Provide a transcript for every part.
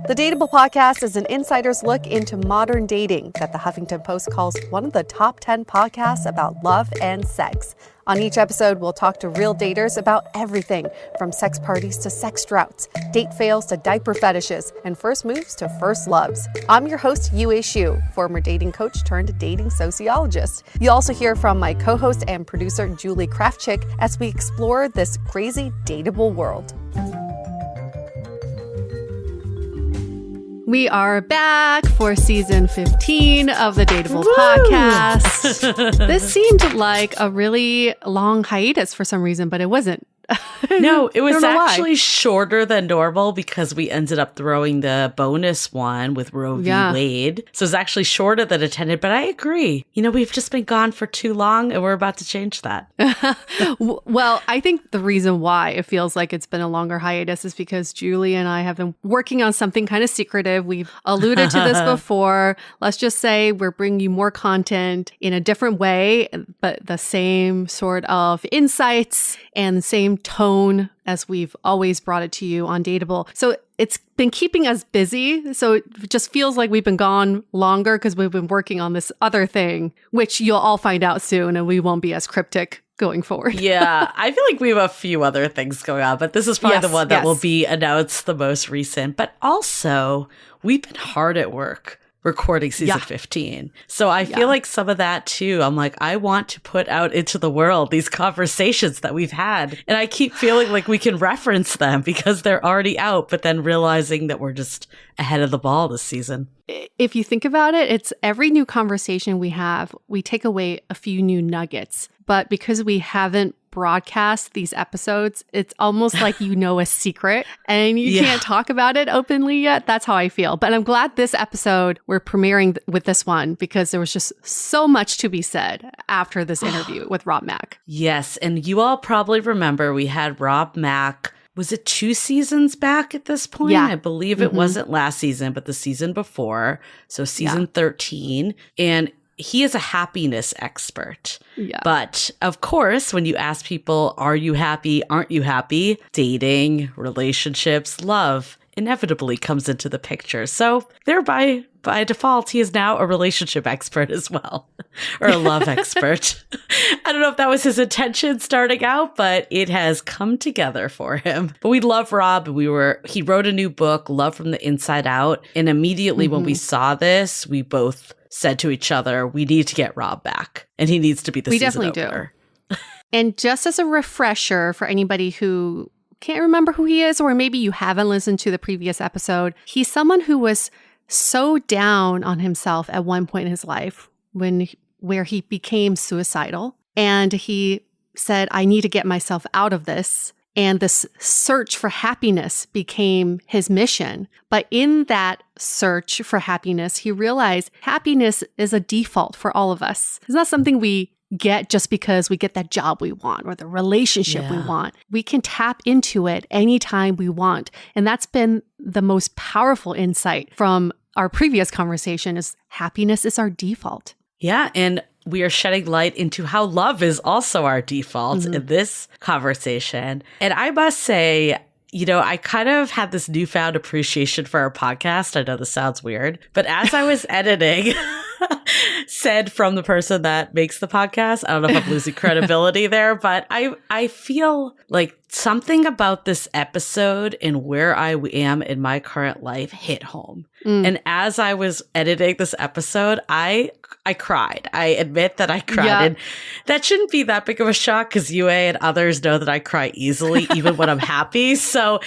The Dateable podcast is an insider's look into modern dating that the Huffington Post calls one of the top 10 podcasts about love and sex. On each episode, we'll talk to real daters about everything from sex parties to sex droughts, date fails to diaper fetishes, and first moves to first loves. I'm your host, Yue Xu, former dating coach turned dating sociologist. You'll also hear from my co-host and producer, Julie Krafchick, as we explore this crazy dateable world. We are back for season 15 of the Dateable podcast. This seemed like a really long hiatus for some reason, but it wasn't. No, it was actually shorter than normal because we ended up throwing the bonus one with Roe v. Wade. So it's actually shorter than intended, but I agree. You know, we've just been gone for too long and we're about to change that. Well, I think the reason why it feels like it's been a longer hiatus is because Julie and I have been working on something kind of secretive. We've alluded to this before. Let's just say we're bringing you more content in a different way, but the same sort of insights and same tone as we've always brought it to you on Dateable. So it's been keeping us busy. So it just feels like we've been gone longer because we've been working on this other thing, which you'll all find out soon and we won't be as cryptic going forward. Yeah, I feel like we have a few other things going on, but this is probably the one that will be announced the most recent. But also, we've been hard at work recording season 15. So I feel like some of that too, I'm like, I want to put out into the world these conversations that we've had. And I keep feeling like we can reference them because they're already out, but then realizing that we're just ahead of the ball this season. If you think about it, it's every new conversation we have, we take away a few new nuggets. But because we haven't broadcast these episodes, it's almost like you know a secret and you can't talk about it openly yet. That's how I feel. But I'm glad this episode, we're premiering with this one because there was just so much to be said after this interview with Rob Mack. Yes. And you all probably remember we had Rob Mack. Was it 2 seasons back at this point? Yeah. I believe it wasn't last season, but the season before. So season 13. And he is a happiness expert. Yeah. But of course, when you ask people, are you happy? Aren't you happy? Dating, relationships, love inevitably comes into the picture. So thereby, by default, he is now a relationship expert as well, or a love expert. I don't know if that was his intention starting out, but it has come together for him. But we love Rob. He wrote a new book, Love from the Inside Out. And immediately when we saw this, we both said to each other, we need to get Rob back and he needs to be the season opener. We definitely do. And just as a refresher for anybody who can't remember who he is, or maybe you haven't listened to the previous episode, he's someone who was so down on himself at one point in his life where he became suicidal. And he said, I need to get myself out of this. And this search for happiness became his mission. But in that search for happiness, he realized happiness is a default for all of us. It's not something we get just because we get that job we want or the relationship we want. We can tap into it anytime we want. And that's been the most powerful insight from our previous conversation is happiness is our default. Yeah. And we are shedding light into how love is also our default in this conversation. And I must say, you know, I kind of had this newfound appreciation for our podcast. I know this sounds weird, but as I was editing, said from the person that makes the podcast, I don't know if I'm losing credibility there, but I feel like something about this episode and where I am in my current life hit home. And as I was editing this episode, I cried. I admit that I cried. And that shouldn't be that big of a shock because Yue and others know that I cry easily, even when I'm happy. So,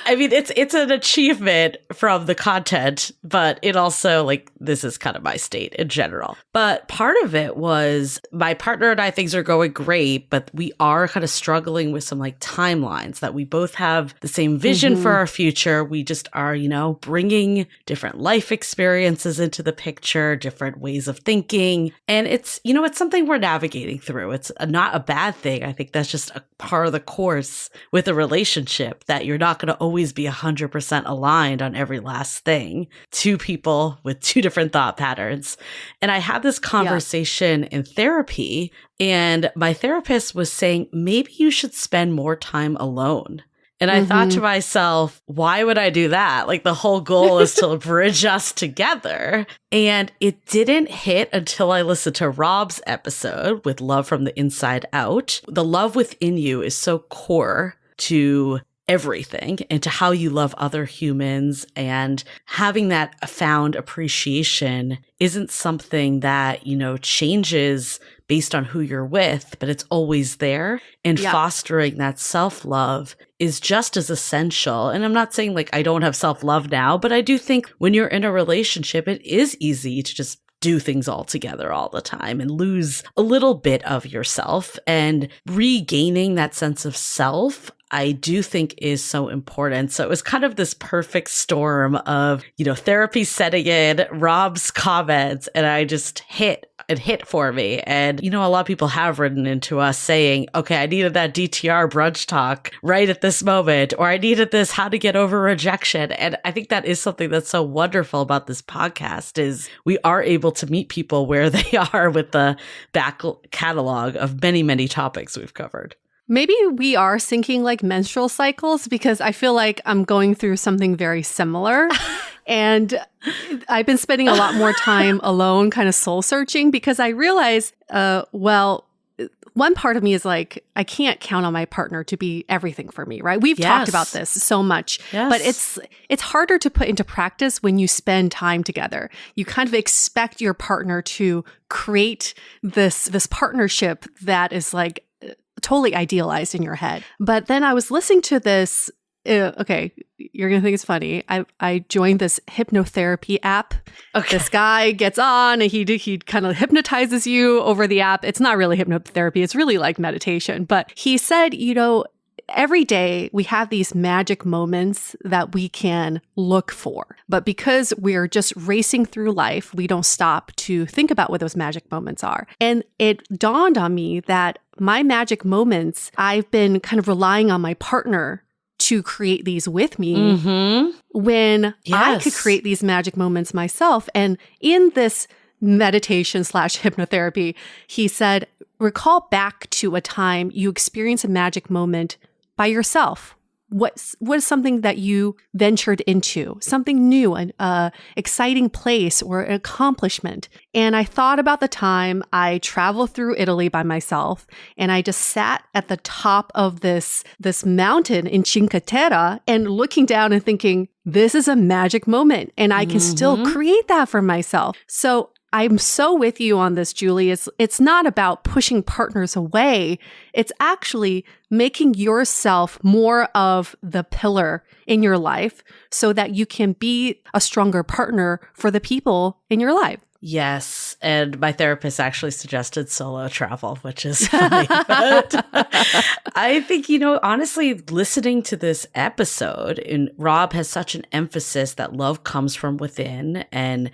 I mean, it's an achievement from the content, but it also, like, this is kind of my state in general. But part of it was my partner and I, things are going great, but we are kind of struggling with some, like, timelines that we both have the same vision for our future. We just are, you know, bringing different life experiences into the picture, different ways of thinking. And it's, you know, it's something we're navigating through. It's not a bad thing. I think that's just a part of the course with a relationship that you're not going to always be 100% aligned on every last thing. Two people with two different thought patterns. And I had this conversation in therapy, and my therapist was saying, maybe you should spend more time alone. And I thought to myself, why would I do that? Like the whole goal is to bridge us together. And it didn't hit until I listened to Rob's episode with Love from the Inside Out. The love within you is so core to everything and to how you love other humans, and having that found appreciation isn't something that, changes based on who you're with, but it's always there. And fostering that self-love is just as essential. And I'm not saying like I don't have self-love now, but I do think when you're in a relationship, it is easy to just do things all together all the time and lose a little bit of yourself. And regaining that sense of self, I do think is so important. So it was kind of this perfect storm of, therapy setting in, Rob's comments, and I just hit for me. And, a lot of people have written into us saying, okay, I needed that DTR brunch talk right at this moment, or I needed this how to get over rejection. And I think that is something that's so wonderful about this podcast is we are able to meet people where they are with the back catalog of many, many topics we've covered. Maybe we are syncing like menstrual cycles, because I feel like I'm going through something very similar. And I've been spending a lot more time alone, kind of soul searching, because I realize, one part of me is like, I can't count on my partner to be everything for me, right? We've talked about this so much, but it's harder to put into practice when you spend time together. You kind of expect your partner to create this partnership that is like totally idealized in your head. But then I was listening to this. Okay, you're going to think it's funny. I joined this hypnotherapy app. Okay. This guy gets on and he kind of hypnotizes you over the app. It's not really hypnotherapy. It's really like meditation. But he said, every day we have these magic moments that we can look for. But because we're just racing through life, we don't stop to think about what those magic moments are. And it dawned on me that my magic moments, I've been kind of relying on my partner to create these with me when I could create these magic moments myself. And in this meditation / hypnotherapy, he said, recall back to a time you experienced a magic moment by yourself. What is something that you ventured into, something new, an exciting place or an accomplishment? And I thought about the time I traveled through Italy by myself, and I just sat at the top of this mountain in Cinque Terre and looking down and thinking, this is a magic moment, and I can still create that for myself. So I'm so with you on this, Julie. It's not about pushing partners away. It's actually making yourself more of the pillar in your life so that you can be a stronger partner for the people in your life. Yes. And my therapist actually suggested solo travel, which is funny. But I think, honestly, listening to this episode, and Rob has such an emphasis that love comes from within. And,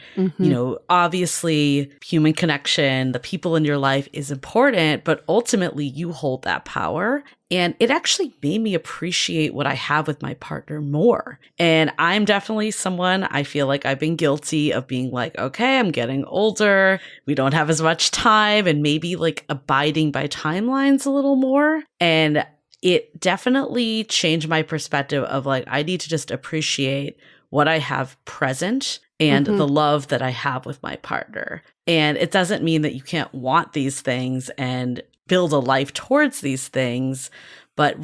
obviously, human connection, the people in your life is important, but ultimately you hold that power. And it actually made me appreciate what I have with my partner more. And I'm definitely someone, I feel like I've been guilty of being like, okay, I'm getting older. We don't have as much time, and maybe like abiding by timelines a little more. And it definitely changed my perspective of like, I need to just appreciate what I have present and the love that I have with my partner. And it doesn't mean that you can't want these things and build a life towards these things. But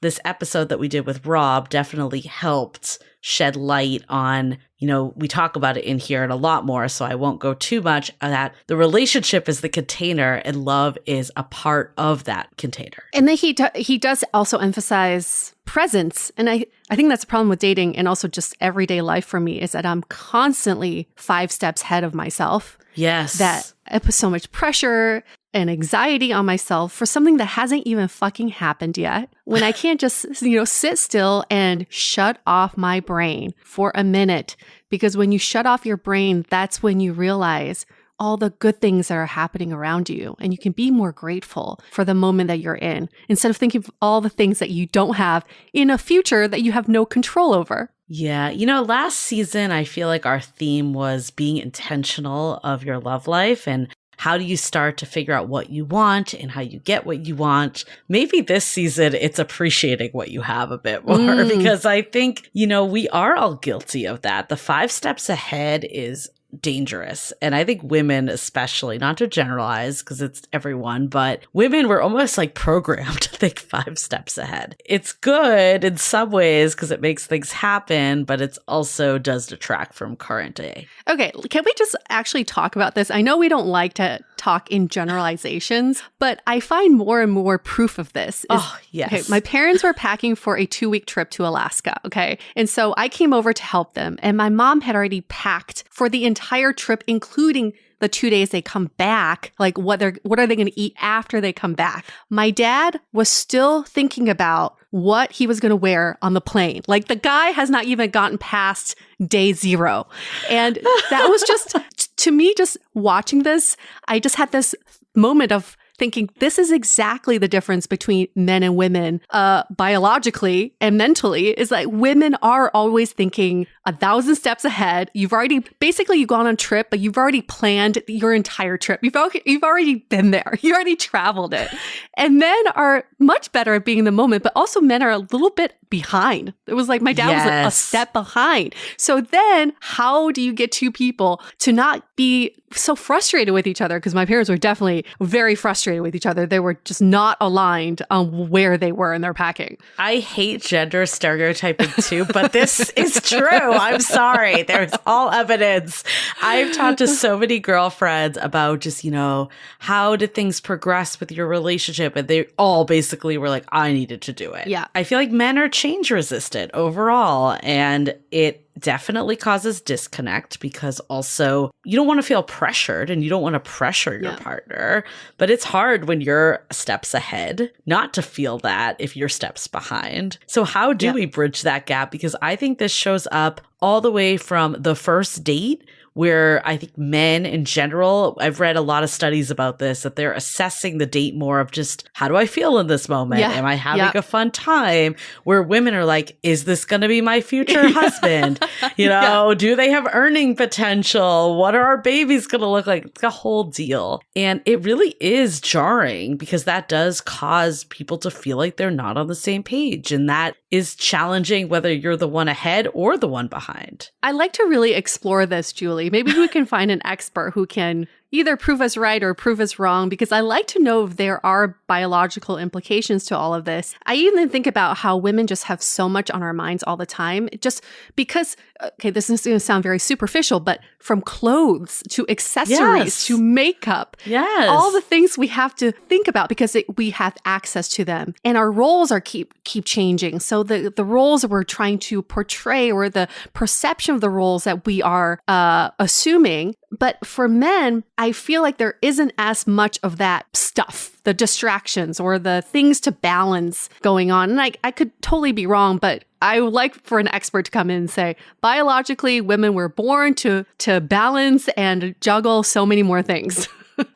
this episode that we did with Rob definitely helped shed light on, we talk about it in here and a lot more, so I won't go too much, that the relationship is the container and love is a part of that container. And then he does also emphasize presence. And I think that's a problem with dating and also just everyday life for me, is that I'm constantly 5 steps ahead of myself. Yes. That I put so much pressure and anxiety on myself for something that hasn't even fucking happened yet, when I can't just, sit still and shut off my brain for a minute. Because when you shut off your brain, that's when you realize all the good things that are happening around you, and you can be more grateful for the moment that you're in, instead of thinking of all the things that you don't have in a future that you have no control over. Yeah. Last season, I feel like our theme was being intentional of your love life. And how do you start to figure out what you want and how you get what you want? Maybe this season it's appreciating what you have a bit more because I think, we are all guilty of that. The 5 steps ahead is dangerous. And I think women especially, not to generalize because it's everyone, but women were almost like programmed to think 5 steps ahead. It's good in some ways because it makes things happen, but it also does detract from current day. Okay, can we just actually talk about this? I know we don't like to talk in generalizations, but I find more and more proof of this. Yes. Okay, my parents were packing for a 2-week trip to Alaska, okay? And so I came over to help them, and my mom had already packed for the entire trip, including the 2 days they come back, like what are they going to eat after they come back. My dad was still thinking about what he was going to wear on the plane. Like the guy has not even gotten past day 0. And that was just, to me, just watching this, I just had this moment of thinking this is exactly the difference between men and women biologically and mentally, is like women are always thinking 1,000 steps ahead. You've gone on a trip, but you've already planned your entire trip. You've already been there. You already traveled it. And men are much better at being in the moment, but also men are a little bit behind. It was like my dad was like a step behind. So then how do you get two people to not be so frustrated with each other? Because my parents were definitely very frustrated with each other. They were just not aligned on where they were in their packing. I hate gender stereotyping too, but this is true. I'm sorry. There's all evidence. I've talked to so many girlfriends about just, how did things progress with your relationship? And they all basically were like, I needed to do it. Yeah. I feel like men are change resistant overall, and it definitely causes disconnect because also you don't want to feel pressured and you don't want to pressure your partner, but it's hard when you're steps ahead not to feel that if you're steps behind. So how do we bridge that gap? Because I think this shows up all the way from the first date, where I think men in general, I've read a lot of studies about this, that they're assessing the date more of just, how do I feel in this moment? Yeah. Am I having a fun time? Where women are like, is this going to be my future husband? Do they have earning potential? What are our babies going to look like? It's a whole deal. And it really is jarring because that does cause people to feel like they're not on the same page. And that is challenging whether you're the one ahead or the one behind. I like to really explore this, Julie. Maybe we can find an expert who can either prove us right or prove us wrong, because I like to know if there are biological implications to all of this. I even think about how women just have so much on our minds all the time, just because, this is going to sound very superficial, but from clothes to accessories to makeup, all the things we have to think about because we have access to them, and our roles are keep changing. So the roles that we're trying to portray, or the perception of the roles that we are assuming. But for men, I feel like there isn't as much of that stuff, the distractions or the things to balance going on. And I could totally be wrong, but I would like for an expert to come in and say, biologically, women were born to balance and juggle so many more things.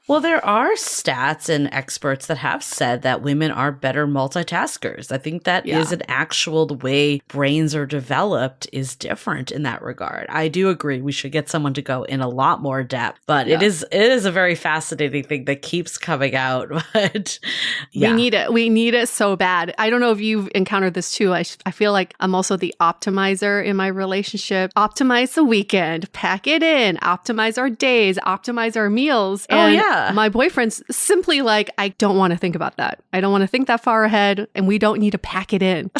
Well, there are stats and experts that have said that women are better multitaskers. I think that is an actual, the way brains are developed is different in that regard. I do agree we should get someone to go in a lot more depth, but it is a very fascinating thing that keeps coming out. But we need it. We need it so bad. I don't know if you've encountered this too. I feel like I'm also the optimizer in my relationship. Optimize the weekend, pack it in, optimize our days, optimize our meals. And my boyfriend's simply like, I don't want to think about that. I don't want to think that far ahead, and we don't need to pack it in.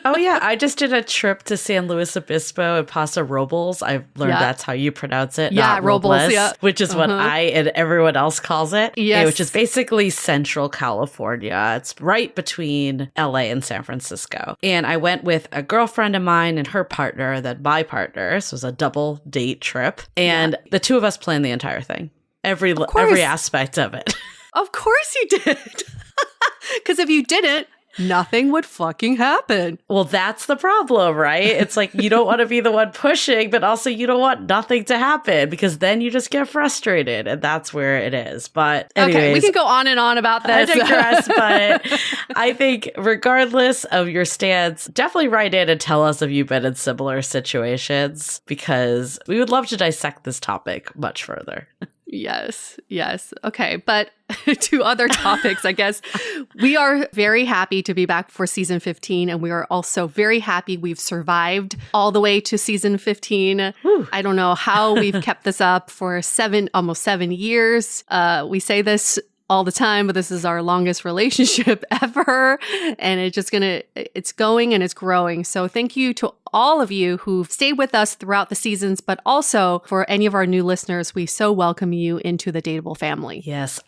I just did a trip to San Luis Obispo and Paso Robles. I've learned that's how you pronounce it. Not Robles, which is what I and everyone else calls it. Yes. Which is basically Central California. It's right between LA and San Francisco. And I went with a girlfriend of mine and her partner, then my partner. So it was a double date trip. And the two of us planned the entire thing. Every aspect of it. Of course you did. Because if you didn't, nothing would fucking happen. Well, that's the problem, right? It's like you don't want to be the one pushing, but also you don't want nothing to happen, because then you just get frustrated, and that's where it is. But anyways, okay, we can go on and on about this. I digress, but I think regardless of your stance, definitely write in and tell us if you've been in similar situations, because we would love to dissect this topic much further. Yes. Okay. But to other topics, I guess. We are very happy to be back for season 15. And we are also very happy we've survived all the way to season 15. Whew. I don't know how we've kept this up for almost 7 years. We say this all the time, but this is our longest relationship ever. And it's going and it's growing. So thank you to all of you who've stayed with us throughout the seasons, but also for any of our new listeners, we so welcome you into the Dateable family. Yes,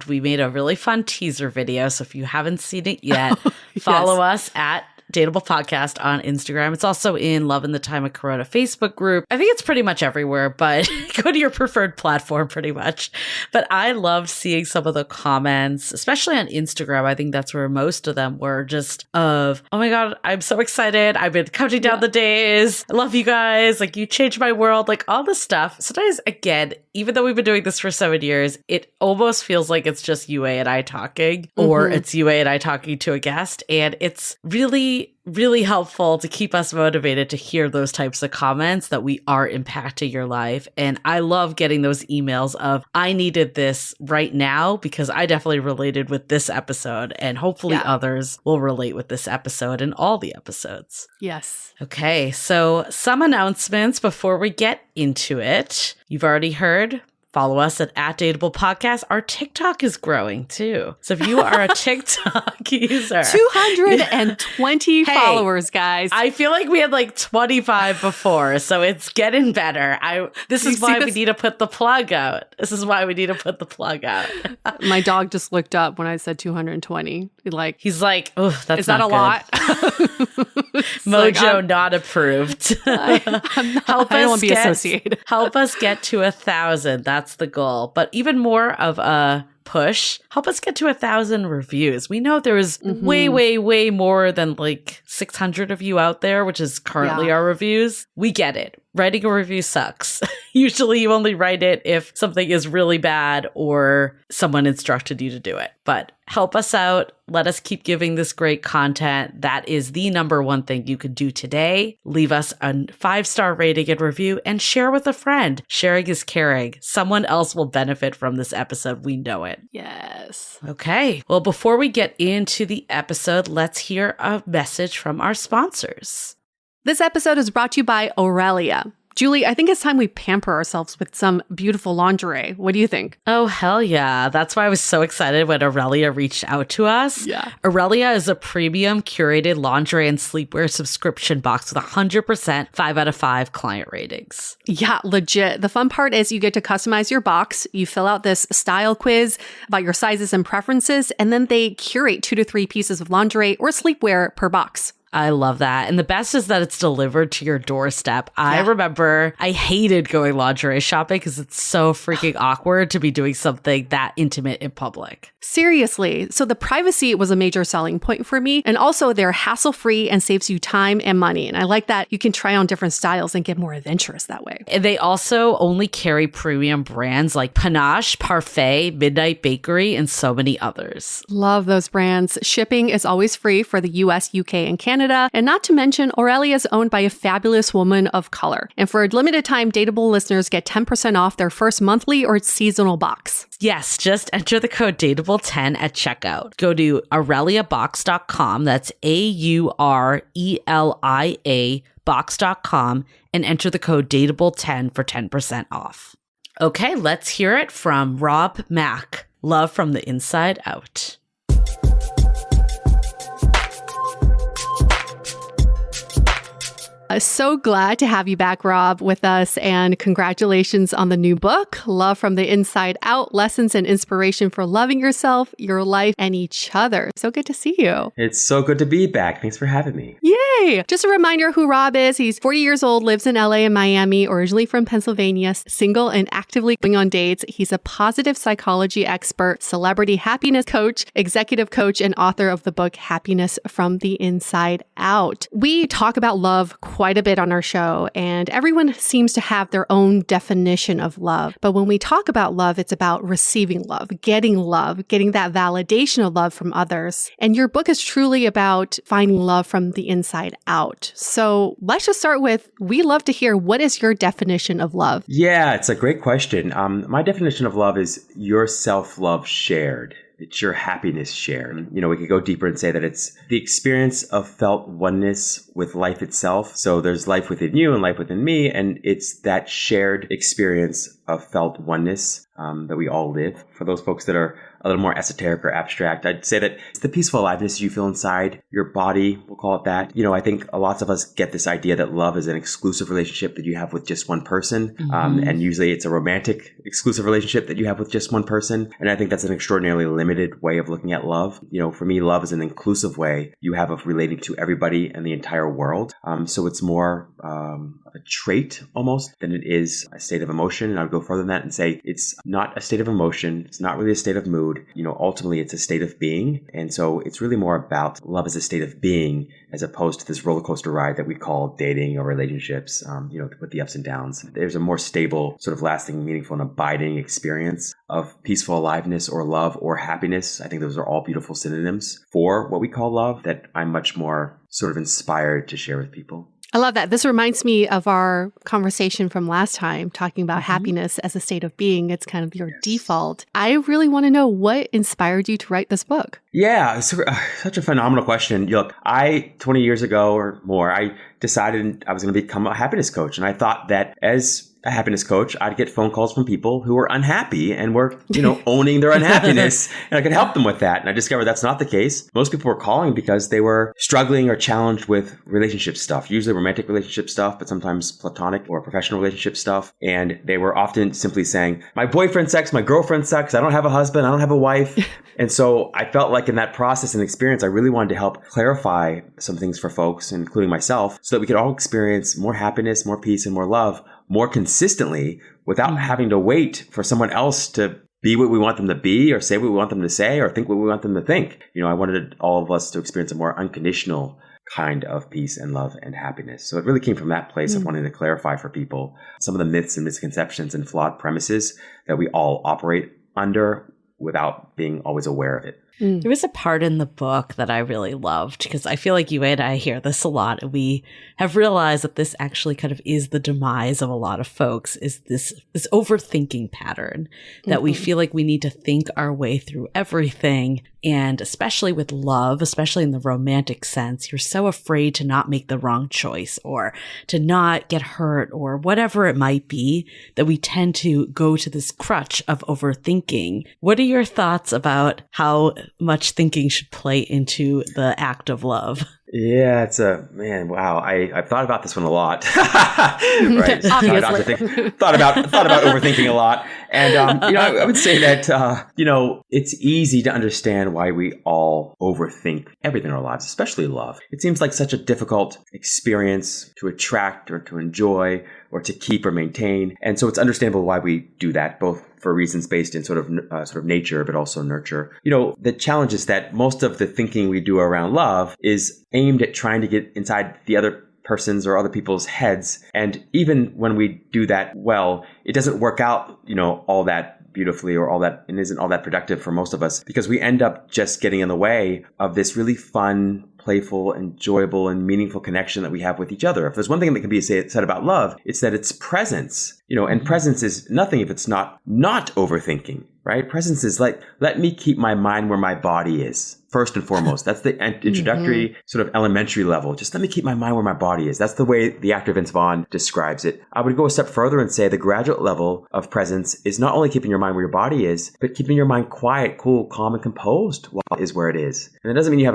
we made a really fun teaser video. So if you haven't seen it yet, follow us at Dateable Podcast on Instagram. It's also in Love in the Time of Corona Facebook group. I think it's pretty much everywhere, but go to your preferred platform pretty much. But I loved seeing some of the comments, especially on Instagram. I think that's where most of them were just oh my God, I'm so excited. I've been counting down the days. I love you guys. Like, you changed my world, like all this stuff. Sometimes, again, even though we've been doing this for 7 years, it almost feels like it's just Yue and I talking, or it's Yue and I talking to a guest. And it's really helpful to keep us motivated to hear those types of comments that we are impacting your life. And I love getting those emails of, I needed this right now because I definitely related with this episode, and hopefully others will relate with this episode and all the episodes. Yes. Okay, so some announcements before we get into it. You've already heard. Follow us at Dateable Podcast. Our TikTok is growing too. So if you are a TikTok user, 220 followers, guys. I feel like we had like 25 before, so it's getting better. This is why we need to put the plug out. My dog just looked up when I said 220. He's like, oh, that's is that a lot? Mojo not approved. I don't want to be associated. Help us get to 1,000. That's the goal. But even more of a push, help us get to 1,000 reviews. We know there is way more than like 600 of you out there, which is currently our reviews. We get it. Writing a review sucks. Usually you only write it if something is really bad or someone instructed you to do it. But help us out. Let us keep giving this great content. That is the number one thing you could do today. Leave us a 5-star rating and review and share with a friend. Sharing is caring. Someone else will benefit from this episode. We know it. Yes. Okay. Well, before we get into the episode, let's hear a message from our sponsors. This episode is brought to you by Aurelia. Julie, I think it's time we pamper ourselves with some beautiful lingerie. What do you think? Oh, hell yeah. That's why I was so excited when Aurelia reached out to us. Yeah. Aurelia is a premium curated lingerie and sleepwear subscription box with 100% 5 out of 5 client ratings. Yeah, legit. The fun part is you get to customize your box. You fill out this style quiz about your sizes and preferences, and then they curate 2 to 3 pieces of lingerie or sleepwear per box. I love that. And the best is that it's delivered to your doorstep. I remember I hated going lingerie shopping because it's so freaking awkward to be doing something that intimate in public. Seriously. So the privacy was a major selling point for me. And also they're hassle-free and saves you time and money. And I like that you can try on different styles and get more adventurous that way. And they also only carry premium brands like Panache, Parfait, Midnight Bakery, and so many others. Love those brands. Shipping is always free for the US, UK, and Canada. And not to mention, Aurelia is owned by a fabulous woman of color. And for a limited time, Dateable listeners get 10% off their first monthly or seasonal box. Yes, just enter the code DATEABLE10 at checkout. Go to AureliaBox.com, that's AURELIA box.com, and enter the code DATEABLE10 for 10% off. Okay, let's hear it from Rob Mack. Love from the Inside Out. So glad to have you back, Rob, with us, and congratulations on the new book, Love from the Inside Out, Lessons and Inspiration for Loving Yourself, Your Life, and Each Other. So good to see you. It's so good to be back. Thanks for having me. Yay! Just a reminder who Rob is. He's 40 years old, lives in LA and Miami, originally from Pennsylvania, single and actively going on dates. He's a positive psychology expert, celebrity happiness coach, executive coach, and author of the book Happiness from the Inside Out. We talk about love quite quite a bit on our show, and everyone seems to have their own definition of love. But when we talk about love, it's about receiving love, getting that validation of love from others. And your book is truly about finding love from the inside out. So let's just start with, we love to hear, what is your definition of love? Yeah, it's a great question. My definition of love is your self-love shared. It's your happiness shared. We could go deeper and say that it's the experience of felt oneness with life itself. So there's life within you and life within me, and it's that shared experience of felt oneness that we all live. For those folks that are a little more esoteric or abstract, I'd say that it's the peaceful aliveness you feel inside your body, we'll call it that. I think lots of us get this idea that love is an exclusive relationship that you have with just one person. And usually it's a romantic exclusive relationship that you have with just one person. And I think that's an extraordinarily limited way of looking at love. For me, love is an inclusive way you have of relating to everybody and the entire world. So it's more a trait almost than it is a state of emotion. And I would go further than that and say it's not a state of emotion. It's not really a state of mood. Ultimately it's a state of being. And so it's really more about love as a state of being as opposed to this roller coaster ride that we call dating or relationships, with the ups and downs. There's a more stable, sort of lasting, meaningful, and abiding experience of peaceful aliveness or love or happiness. I think those are all beautiful synonyms for what we call love that I'm much more sort of inspired to share with people. I love that. This reminds me of our conversation from last time, talking about happiness as a state of being. It's kind of your default. I really want to know what inspired you to write this book. Yeah, it's such a phenomenal question. Look, 20 years ago or more, I decided I was going to become a happiness coach. And I thought that as a happiness coach, I'd get phone calls from people who were unhappy and were, owning their unhappiness, and I could help them with that. And I discovered that's not the case. Most people were calling because they were struggling or challenged with relationship stuff, usually romantic relationship stuff, but sometimes platonic or professional relationship stuff. And they were often simply saying, my boyfriend sucks, my girlfriend sucks, I don't have a husband, I don't have a wife. And so I felt like in that process and experience, I really wanted to help clarify some things for folks, including myself, so that we could all experience more happiness, more peace, and more love more consistently without having to wait for someone else to be what we want them to be or say what we want them to say or think what we want them to think. I wanted all of us to experience a more unconditional kind of peace and love and happiness. So it really came from that place of wanting to clarify for people some of the myths and misconceptions and flawed premises that we all operate under without being always aware of it. There was a part in the book that I really loved because I feel like you and I hear this a lot, and we have realized that this actually kind of is the demise of a lot of folks, is this overthinking pattern that we feel like we need to think our way through everything. And especially with love, especially in the romantic sense, you're so afraid to not make the wrong choice or to not get hurt or whatever it might be that we tend to go to this crutch of overthinking. What are your thoughts about how much thinking should play into the act of love? Yeah, wow. I've thought about this one a lot. Right. Obviously. Thought about overthinking a lot. And, I would say that, it's easy to understand why we all overthink everything in our lives, especially love. It seems like such a difficult experience to attract or to enjoy or to keep or maintain. And so it's understandable why we do that, both for reasons based in sort of nature, but also nurture. The challenge is that most of the thinking we do around love is aimed at trying to get inside the other person's or other people's heads. And even when we do that well, it doesn't work out, all that beautifully or all that, and isn't all that productive for most of us, because we end up just getting in the way of this really fun, playful, enjoyable, and meaningful connection that we have with each other. If there's one thing that can be said about love, it's that it's presence. And presence is nothing if it's not overthinking, right? Presence is like, let me keep my mind where my body is. First and foremost, that's the introductory sort of elementary level. Just let me keep my mind where my body is. That's the way the actor Vince Vaughn describes it. I would go a step further and say the graduate level of presence is not only keeping your mind where your body is, but keeping your mind quiet, cool, calm, and composed while it is where it is. And it doesn't mean you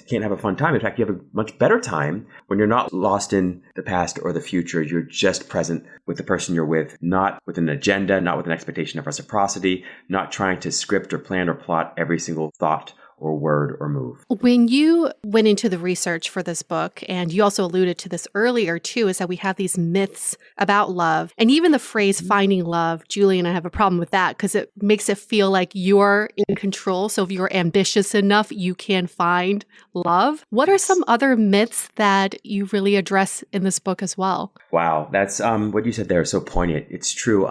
can't have a fun time. In fact, you have a much better time when you're not lost in the past or the future. You're just present with the person you're with, not with an agenda, not with an expectation of reciprocity, not trying to script or plan or plot every single thought or word or move. When you went into the research for this book, and you also alluded to this earlier too, is that we have these myths about love. And even the phrase finding love, Julie and I have a problem with that because it makes it feel like you're in control. So if you're ambitious enough, you can find love. What are some other myths that you really address in this book as well? Wow, that's what you said there is so poignant. It's true.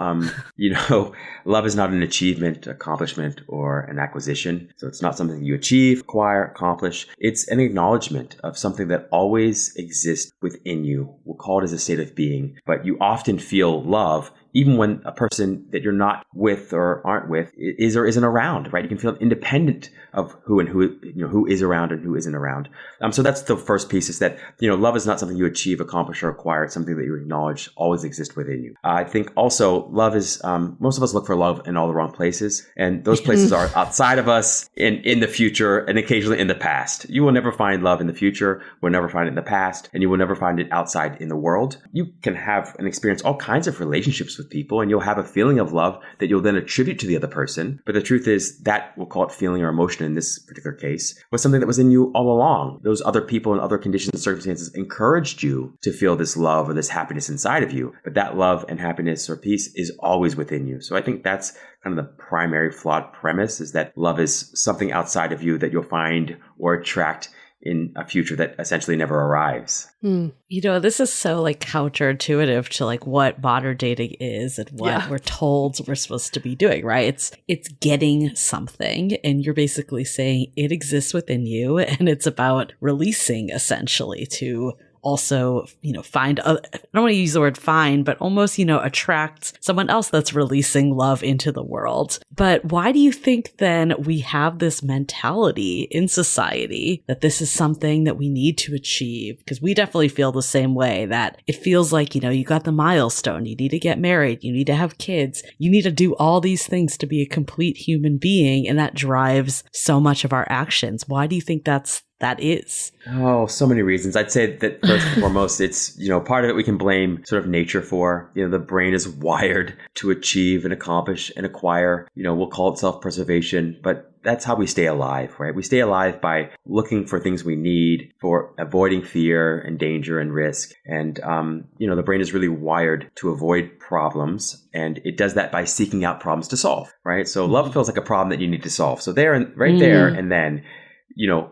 Love is not an achievement, accomplishment, or an acquisition. So it's not something you achieve, acquire, accomplish. It's an acknowledgement of something that always exists within you. We'll call it as a state of being, but you often feel love even when a person that you're not with or aren't with is or isn't around, right? You can feel independent of who is around and who isn't around. So that's the first piece, is that, love is not something you achieve, accomplish, or acquire. It's something that you acknowledge always exists within you. I think also love is, most of us look for love in all the wrong places. And those places are outside of us, in the future, and occasionally in the past. You will never find love in the future. We'll never find it in the past. And you will never find it outside in the world. You can have and experience all kinds of relationships with people, and you'll have a feeling of love that you'll then attribute to the other person. But the truth is that, we'll call it feeling or emotion in this particular case, was something that was in you all along. Those other people and other conditions and circumstances encouraged you to feel this love or this happiness inside of you. But that love and happiness or peace is always within you. So I think that's kind of the primary flawed premise, is that love is something outside of you that you'll find or attract in a future that essentially never arrives. This is so counterintuitive to what modern dating is and what we're told we're supposed to be doing, right? It's getting something, and you're basically saying it exists within you, and it's about releasing, essentially, to also, find, I don't want to use the word find, but almost, attract someone else that's releasing love into the world. But why do you think then we have this mentality in society that this is something that we need to achieve? Because we definitely feel the same way, that it feels like, you got the milestone, you need to get married, you need to have kids, you need to do all these things to be a complete human being. And that drives so much of our actions. Why do you think that is? Oh, so many reasons. I'd say that first and foremost, it's, part of it we can blame sort of nature for. The brain is wired to achieve and accomplish and acquire. We'll call it self-preservation, but that's how we stay alive, right? We stay alive by looking for things we need, for avoiding fear and danger and risk. And, the brain is really wired to avoid problems, and it does that by seeking out problems to solve, right? So love feels like a problem that you need to solve. So there, and then,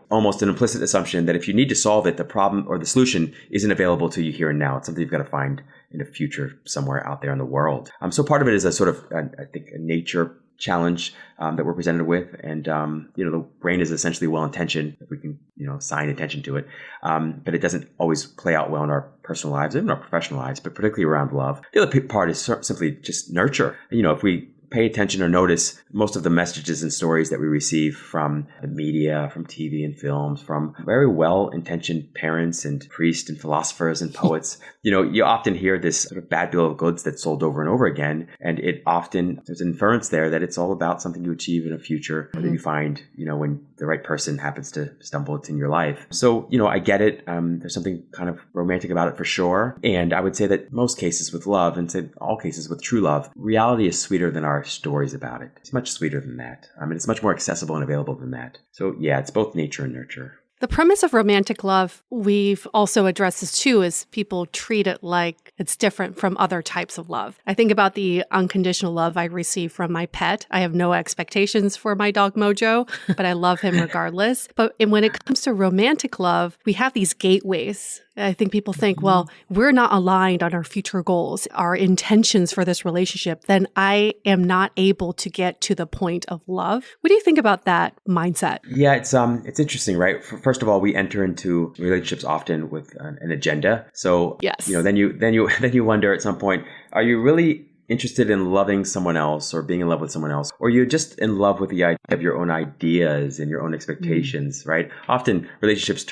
almost an implicit assumption that if you need to solve it, the problem or the solution isn't available to you here and now. It's something you've got to find in the future somewhere out there in the world. So part of it is a sort of, I think, a nature challenge that we're presented with. And, the brain is essentially well-intentioned, if we can, assign attention to it. But it doesn't always play out well in our personal lives, even our professional lives, but particularly around love. The other part is simply just nurture. If we pay attention or notice most of the messages and stories that we receive from the media, from TV and films, from very well-intentioned parents and priests and philosophers and poets, you often hear this sort of bad bill of goods that's sold over and over again. And there's an inference there that it's all about something you achieve in a future that you find, when the right person happens to stumble into your life. So, I get it. There's something kind of romantic about it for sure. And I would say that most cases with love, and say all cases with true love, reality is sweeter than our stories about it. It's much sweeter than that. It's much more accessible and available than that. So yeah, it's both nature and nurture. The premise of romantic love, we've also addressed this too, is people treat it like it's different from other types of love. I think about the unconditional love I receive from my pet. I have no expectations for my dog Mojo, but I love him regardless. But when it comes to romantic love, we have these gateways. I think people think, well, we're not aligned on our future goals, our intentions for this relationship, then I am not able to get to the point of love. What do you think about that mindset? Yeah, it's interesting, right? First of all, we enter into relationships often with an agenda. So, yes. Then you wonder at some point, are you really interested in loving someone else or being in love with someone else, or you're just in love with the idea of your own ideas and your own expectations, right? Often relationships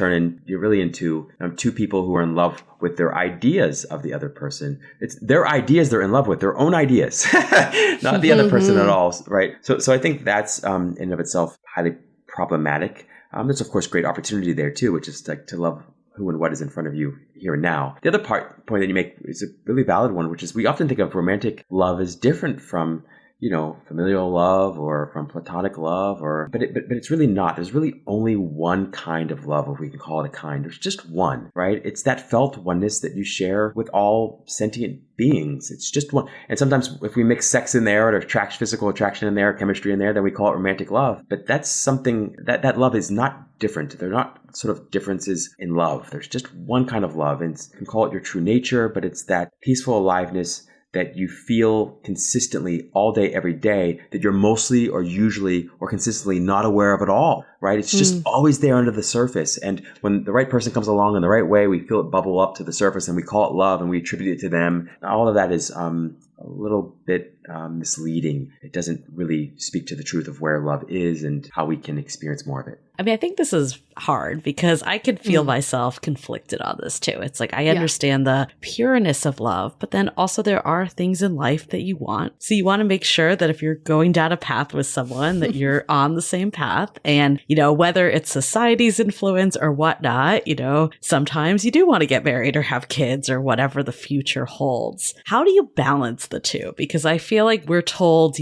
you're really into two people who are in love with their ideas of the other person. It's their ideas they're in love with, their own ideas, not the other person at all, right? So I think that's in and of itself highly problematic. There's of course great opportunity there too, which is to love who and what is in front of you here and now. The other point that you make is a really valid one, which is we often think of romantic love as different from familial love or from platonic love, but it's really not. There's really only one kind of love, if we can call it a kind. There's just one, right? It's that felt oneness that you share with all sentient beings. It's just one. And sometimes if we mix sex in there or physical attraction in there, chemistry in there, then we call it romantic love. But that's something that love is not different. They're not sort of differences in love. There's just one kind of love, and you can call it your true nature, but it's that peaceful aliveness that you feel consistently all day, every day, that you're mostly or usually or consistently not aware of at all, right? It's just always there under the surface. And when the right person comes along in the right way, we feel it bubble up to the surface and we call it love and we attribute it to them. All of that is a little bit misleading. It doesn't really speak to the truth of where love is and how we can experience more of it. I mean, I think this is hard because I can feel myself conflicted on this too. It's like, I understand the pureness of love, but then also there are things in life that you want. So you want to make sure that if you're going down a path with someone, that you're on the same path. And, whether it's society's influence or whatnot, sometimes you do want to get married or have kids or whatever the future holds. How do you balance the two? Because I feel like we're told,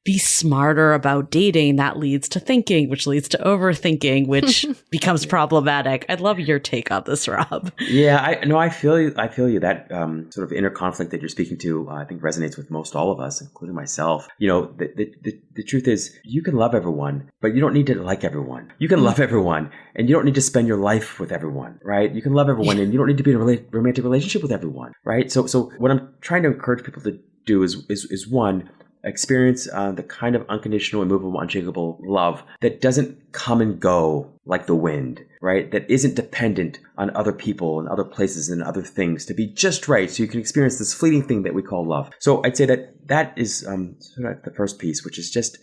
be smarter about dating. That leads to thinking, which leads to overthinking, which becomes problematic. I'd love your take on this, Rob. Yeah, I feel you. That sort of inner conflict that you're speaking to, I think resonates with most all of us, including myself. The truth is, you can love everyone, but you don't need to like everyone. You can love everyone, and you don't need to spend your life with everyone, right? You can love everyone, and you don't need to be in a romantic relationship with everyone, right? So what I'm trying to encourage people to do is one, experience the kind of unconditional, immovable, unshakable love that doesn't come and go like the wind, right? That isn't dependent on other people and other places and other things to be just right, so you can experience this fleeting thing that we call love. So I'd say that is sort of the first piece, which is just,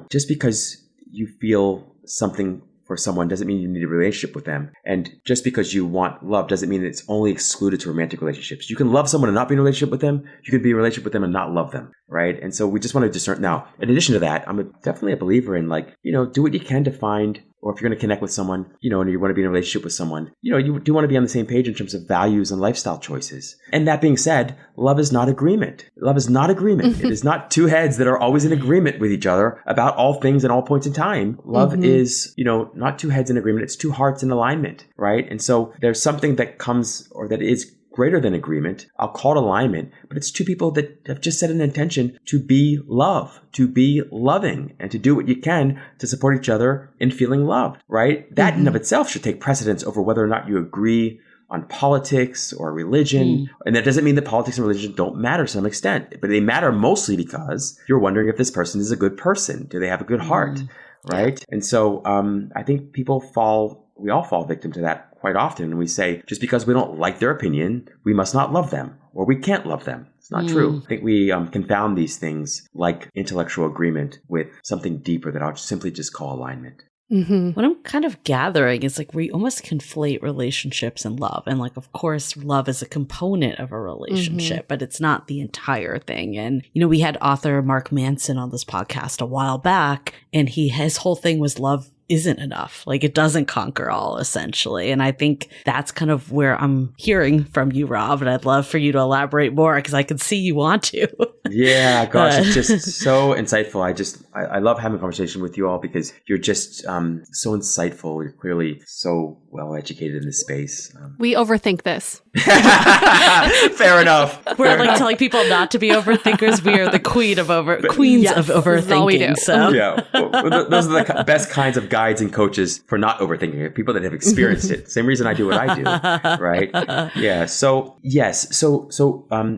just because you feel something for someone doesn't mean you need a relationship with them. And just because you want love doesn't mean it's only excluded to romantic relationships. You can love someone and not be in a relationship with them. You can be in a relationship with them and not love them, right? And so we just want to discern. Now, in addition to that, I'm definitely a believer in do what you can to find, or if you're going to connect with someone, and you want to be in a relationship with someone, you do want to be on the same page in terms of values and lifestyle choices. And that being said, love is not agreement. Love is not agreement. It is not two heads that are always in agreement with each other about all things at all points in time. Love is, not two heads in agreement. It's two hearts in alignment, right? And so there's something that comes, or that is greater than agreement. I'll call it alignment, but it's two people that have just set an intention to be love, to be loving, and to do what you can to support each other in feeling loved, right? That in of itself should take precedence over whether or not you agree on politics or religion. And that doesn't mean that politics and religion don't matter to some extent, but they matter mostly because you're wondering if this person is a good person. Do they have a good heart, right? And so I think we all fall victim to that quite often. And we say, just because we don't like their opinion, we must not love them, or we can't love them. It's not true. I think we confound these things like intellectual agreement with something deeper that I'll simply just call alignment. What I'm kind of gathering is we almost conflate relationships and love. And of course, love is a component of a relationship, but it's not the entire thing. And, we had author Mark Manson on this podcast a while back, and his whole thing was love isn't enough. It doesn't conquer all, essentially. And I think that's kind of where I'm hearing from you, Rob. And I'd love for you to elaborate more because I can see you want to. Yeah, gosh, it's just so insightful. I love having a conversation with you all because you're just so insightful. You're clearly so well educated in this space. We overthink this. Fair enough. We're telling people not to be overthinkers. We are the queens of overthinking. So yeah, those are the best kinds of guides and coaches for not overthinking. People that have experienced it. Same reason I do what I do, right? Yeah. So yes. So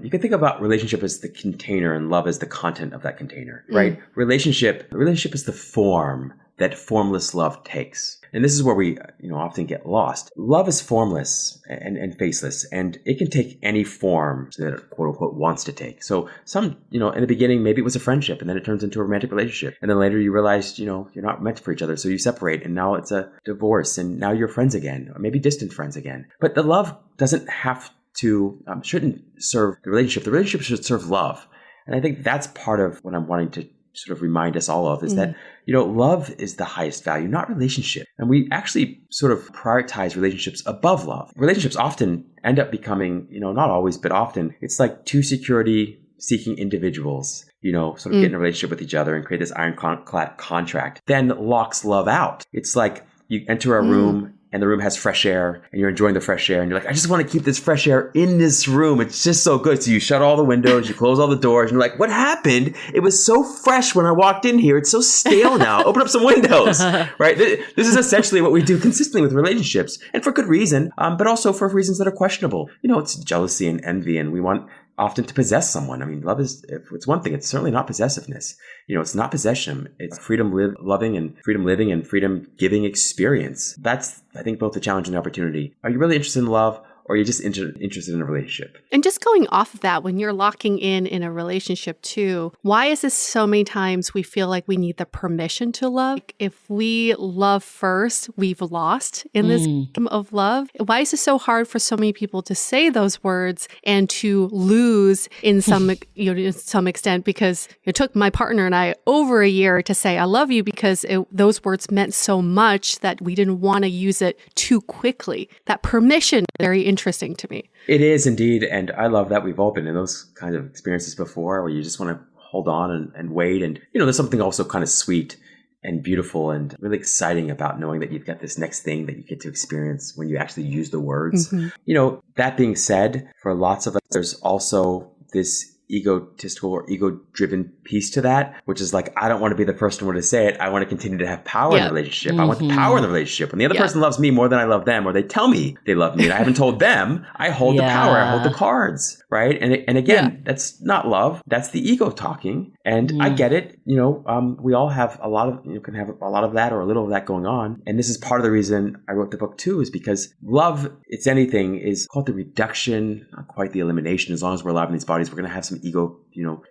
you can think about relationship as the container and love as the content of that container, right? Relationship is the form that formless love takes. And this is where we, often get lost. Love is formless and faceless, and it can take any form that it, quote unquote, wants to take. So some, in the beginning, maybe it was a friendship, and then it turns into a romantic relationship. And then later you realize, you're not meant for each other. So you separate, and now it's a divorce, and now you're friends again, or maybe distant friends again. But the love doesn't have to, shouldn't serve the relationship. The relationship should serve love. And I think that's part of what I'm wanting to sort of remind us all of is that, love is the highest value, not relationship. And we actually sort of prioritize relationships above love. Relationships often end up becoming, not always, but often, it's like two security seeking individuals, sort of get in a relationship with each other and create this ironclad contract, then locks love out. It's like you enter a room and the room has fresh air and you're enjoying the fresh air and you're like, I just want to keep this fresh air in this room. It's just so good. So you shut all the windows, you close all the doors, and you're like, what happened? It was so fresh when I walked in here. It's so stale now. Open up some windows, right? This is essentially what we do consistently with relationships, and for good reason, but also for reasons that are questionable. It's jealousy and envy, and we want often to possess someone. I mean, love is, if it's one thing, it's certainly not possessiveness. It's not possession. It's freedom loving and freedom living and freedom giving experience. That's, I think, both the challenge and the opportunity. Are you really interested in love? Or are you just interested in a relationship? And just going off of that, when you're locking in a relationship too, why is this so many times we feel like we need the permission to love? Like if we love first, we've lost in this game of love. Why is it so hard for so many people to say those words and to lose in some, to some extent? Because it took my partner and I over a year to say, I love you, because those words meant so much that we didn't want to use it too quickly. That permission is very interesting to me. It is indeed. And I love that we've all been in those kinds of experiences before where you just want to hold on and wait. And, there's something also kind of sweet and beautiful and really exciting about knowing that you've got this next thing that you get to experience when you actually use the words. That being said, for lots of us, there's also this egotistical or ego-driven piece to that, which is like, I don't want to be the first one to say it. I want to continue to have power in the relationship. I want the power in the relationship. When the other person loves me more than I love them, or they tell me they love me and I haven't told them, I hold the power. I hold the cards, right? And again, that's not love. That's the ego talking. And I get it. We all have a lot of, can have a lot of that or a little of that going on. And this is part of the reason I wrote the book too, is because love, it's anything, is called the reduction, not quite the elimination. As long as we're alive in these bodies, we're going to have some ego,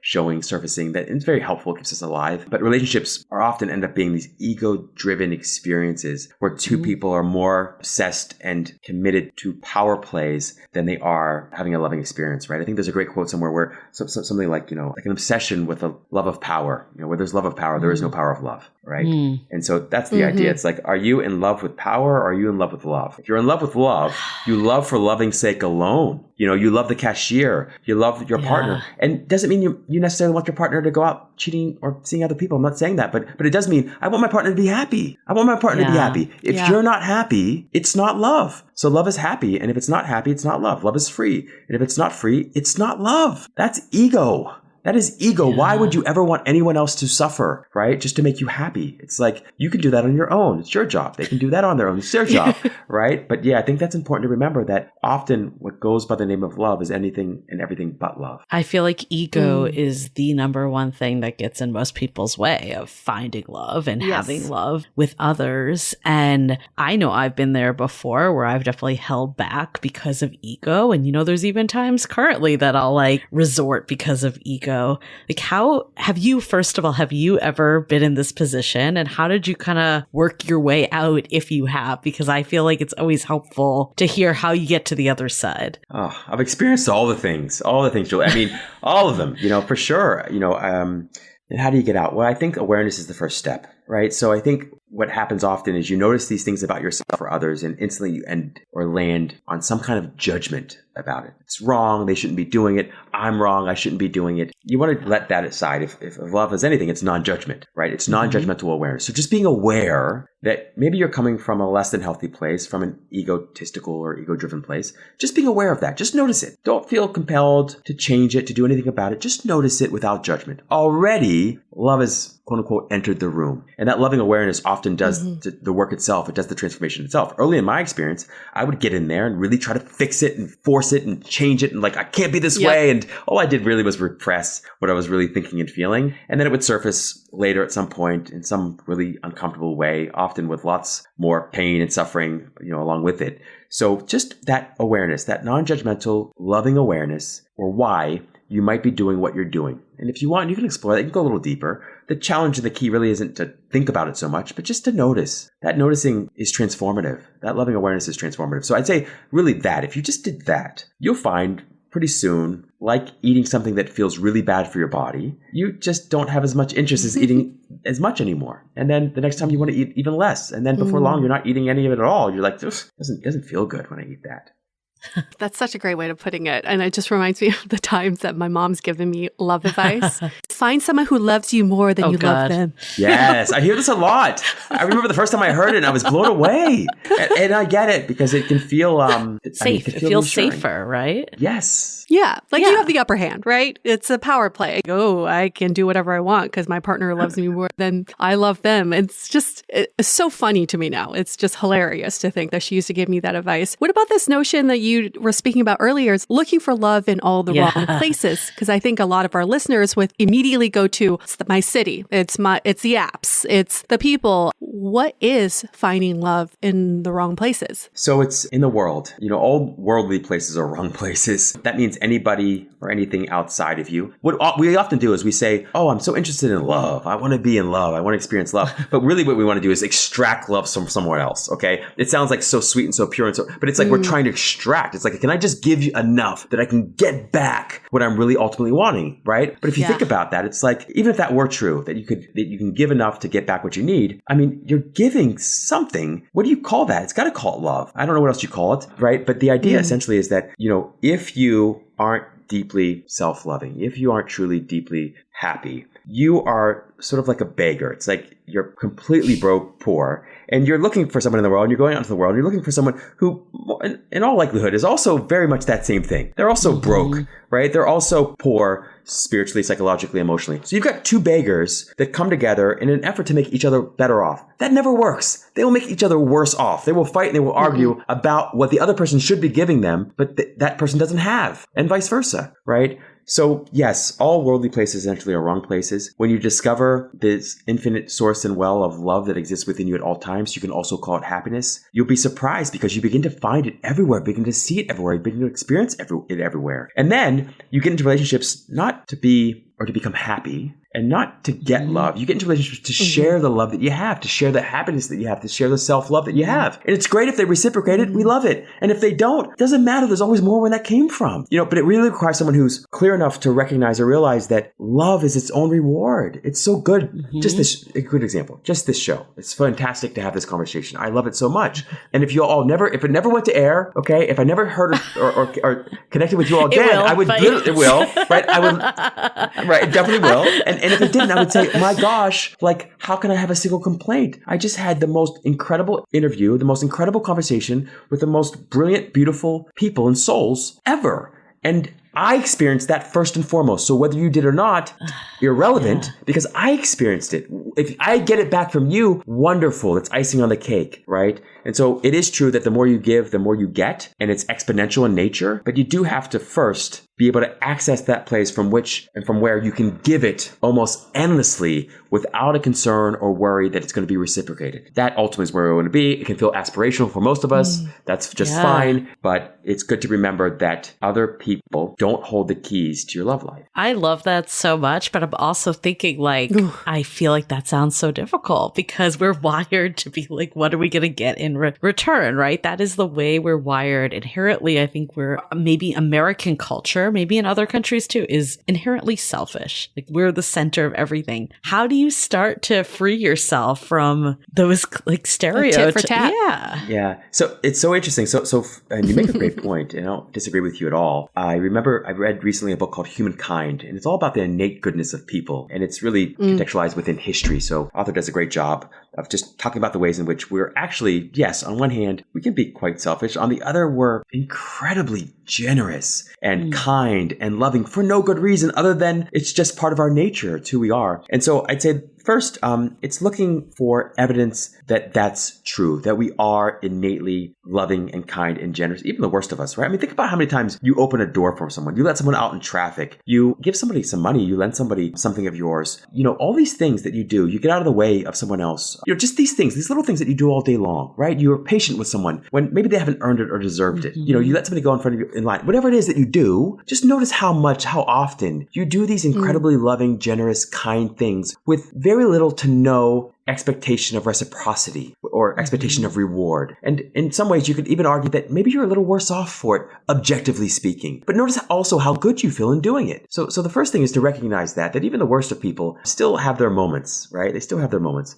showing, surfacing, that it's very helpful. It keeps us alive. But relationships are often end up being these ego-driven experiences where two people are more obsessed and committed to power plays than they are having a loving experience, right? I think there's a great quote somewhere where something like, like an obsession with a love of power, where there's love of power, there is no power of love, right? And so that's the idea. It's like, are you in love with power or are you in love with love? If you're in love with love, you love for loving's sake alone. You love the cashier, you love your partner. And doesn't mean you necessarily want your partner to go out cheating or seeing other people. I'm not saying that, but it does mean I want my partner to be happy. I want my partner to be happy. If you're not happy, it's not love. So love is happy. And if it's not happy, it's not love. Love is free. And if it's not free, it's not love. That's ego. That is ego. Yeah. Why would you ever want anyone else to suffer, right? Just to make you happy. It's like, you can do that on your own. It's your job. They can do that on their own. It's their job, right? But I think that's important to remember, that often what goes by the name of love is anything and everything but love. I feel like ego is the number one thing that gets in most people's way of finding love and having love with others. And I know I've been there before where I've definitely held back because of ego. And, there's even times currently that I'll resort because of ego. Like, how have you, first of all, have you ever been in this position, and how did you kind of work your way out if you have? Because I feel like it's always helpful to hear how you get to the other side. Oh, I've experienced all the things, Julie. I mean, all of them, for sure. And how do you get out? Well, I think awareness is the first step, right? So I think what happens often is you notice these things about yourself or others, and instantly you end or land on some kind of judgment about it. It's wrong. They shouldn't be doing it. I'm wrong. I shouldn't be doing it. You want to let that aside. If love is anything, it's non-judgment, right? It's non-judgmental awareness. So just being aware that maybe you're coming from a less than healthy place, from an egotistical or ego-driven place. Just being aware of that. Just notice it. Don't feel compelled to change it, to do anything about it. Just notice it without judgment. Already, love has, quote unquote, entered the room. And that loving awareness often does the work itself. It does the transformation itself. Early in my experience, I would get in there and really try to fix it and force it and change it. And I can't be this way. And all I did really was repress what I was really thinking and feeling. And then it would surface later at some point in some really uncomfortable way, often with lots more pain and suffering, along with it. So just that awareness, that non-judgmental, loving awareness, or why you might be doing what you're doing. And if you want, you can explore that. You can go a little deeper. The challenge and the key really isn't to think about it so much, but just to notice. That noticing is transformative. That loving awareness is transformative. So I'd say really that. If you just did that, you'll find pretty soon, like eating something that feels really bad for your body, you just don't have as much interest as eating as much anymore. And then the next time you want to eat even less. And then before long, you're not eating any of it at all. You're like, this doesn't feel good when I eat that. That's such a great way of putting it. And it just reminds me of the times that my mom's given me love advice. Find someone who loves you more than you love them. Yes, I hear this a lot. I remember the first time I heard it and I was blown away. And I get it because it can feel safe. It feels safer, right? Yes. Yeah. You have the upper hand, right? It's a power play. Oh, I can do whatever I want because my partner loves me more than I love them. It's so funny to me now. It's just hilarious to think that she used to give me that advice. What about this notion that you were speaking about earlier is looking for love in all the wrong places? Because I think a lot of our listeners would immediately go to my city. It's the apps. It's the people. What is finding love in the wrong places? So it's in the world. All worldly places are wrong places. That means anybody or anything outside of you. What we often do is we say, oh, I'm so interested in love. I want to be in love. I want to experience love. But really what we want to do is extract love from somewhere else. Okay. It sounds like so sweet and so pure but it's like we're trying to extract. It's like, can I just give you enough that I can get back what I'm really ultimately wanting? Right. But if you think about that, it's like, even if that were true, that you can give enough to get back what you need. I mean, you're giving something. What do you call that? It's got to call it love. I don't know what else you call it. Right. But the idea essentially is that, if you aren't deeply self-loving, if you aren't truly deeply happy, you are sort of like a beggar. It's like you're completely broke, poor, and you're looking for someone in the world, and you're going out into the world, and you're looking for someone who, in all likelihood, is also very much that same thing. They're also broke, right? They're also poor spiritually, psychologically, emotionally. So you've got two beggars that come together in an effort to make each other better off. That never works. They will make each other worse off. They will fight and they will argue about what the other person should be giving them, but that person doesn't have, and vice versa, right? So yes, all worldly places essentially are wrong places. When you discover this infinite source and well of love that exists within you at all times, you can also call it happiness. You'll be surprised because you begin to find it everywhere, begin to see it everywhere, you begin to experience it everywhere. And then you get into relationships not to be or to become happy and not to get love. You get into relationships to share the love that you have, to share the happiness that you have, to share the self-love that you have. And it's great if they reciprocate it. We love it. And if they don't, it doesn't matter. There's always more where that came from. But it really requires someone who's clear enough to recognize or realize that love is its own reward. It's so good. Just a good example, just this show. It's fantastic to have this conversation. I love it so much. And if you all if it never went to air, okay, if I never heard or connected with you all again, I would, it will, right? I would, right, it definitely will. And if it didn't, I would say, my gosh, how can I have a single complaint? I just had the most incredible interview, the most incredible conversation with the most brilliant, beautiful people and souls ever. And I experienced that first and foremost. So whether you did or not, irrelevant, because I experienced it. If I get it back from you, wonderful. It's icing on the cake, right? And so it is true that the more you give, the more you get, and it's exponential in nature. But you do have to first be able to access that place from which and from where you can give it almost endlessly without a concern or worry that it's going to be reciprocated. That ultimately is where we want to be. It can feel aspirational for most of us. That's just fine. But it's good to remember that other people don't hold the keys to your love life. I love that so much, but I'm also thinking I feel like that sounds so difficult because we're wired to be like, what are we going to get in return, right? That is the way we're wired inherently. I think we're maybe American culture, maybe in other countries too, is inherently selfish. We're the center of everything. How do you start to free yourself from those stereotypes? Tit for tat. Yeah. So it's so interesting. So and you make a great point, and I don't disagree with you at all. I remember I read recently a book called Humankind, and it's all about the innate goodness of people, and it's really contextualized within history. So author does a great job of just talking about the ways in which we're actually, yes, on one hand, we can be quite selfish. On the other, we're incredibly generous and kind and loving for no good reason other than it's just part of our nature. It's who we are. And so I'd say first, it's looking for evidence that that's true, that we are innately loving and kind and generous, even the worst of us, right? I mean, think about how many times you open a door for someone, you let someone out in traffic, you give somebody some money, you lend somebody something of yours. All these things that you do, you get out of the way of someone else. Just these things, these little things that you do all day long, right? You're patient with someone when maybe they haven't earned it or deserved it. You let somebody go in front of you in line. Whatever it is that you do, just notice how often you do these incredibly loving, generous, kind things with very little to no expectation of reciprocity or expectation of reward. And in some ways, you could even argue that maybe you're a little worse off for it, objectively speaking. But notice also how good you feel in doing it. So the first thing is to recognize that even the worst of people still have their moments, right? They still have their moments.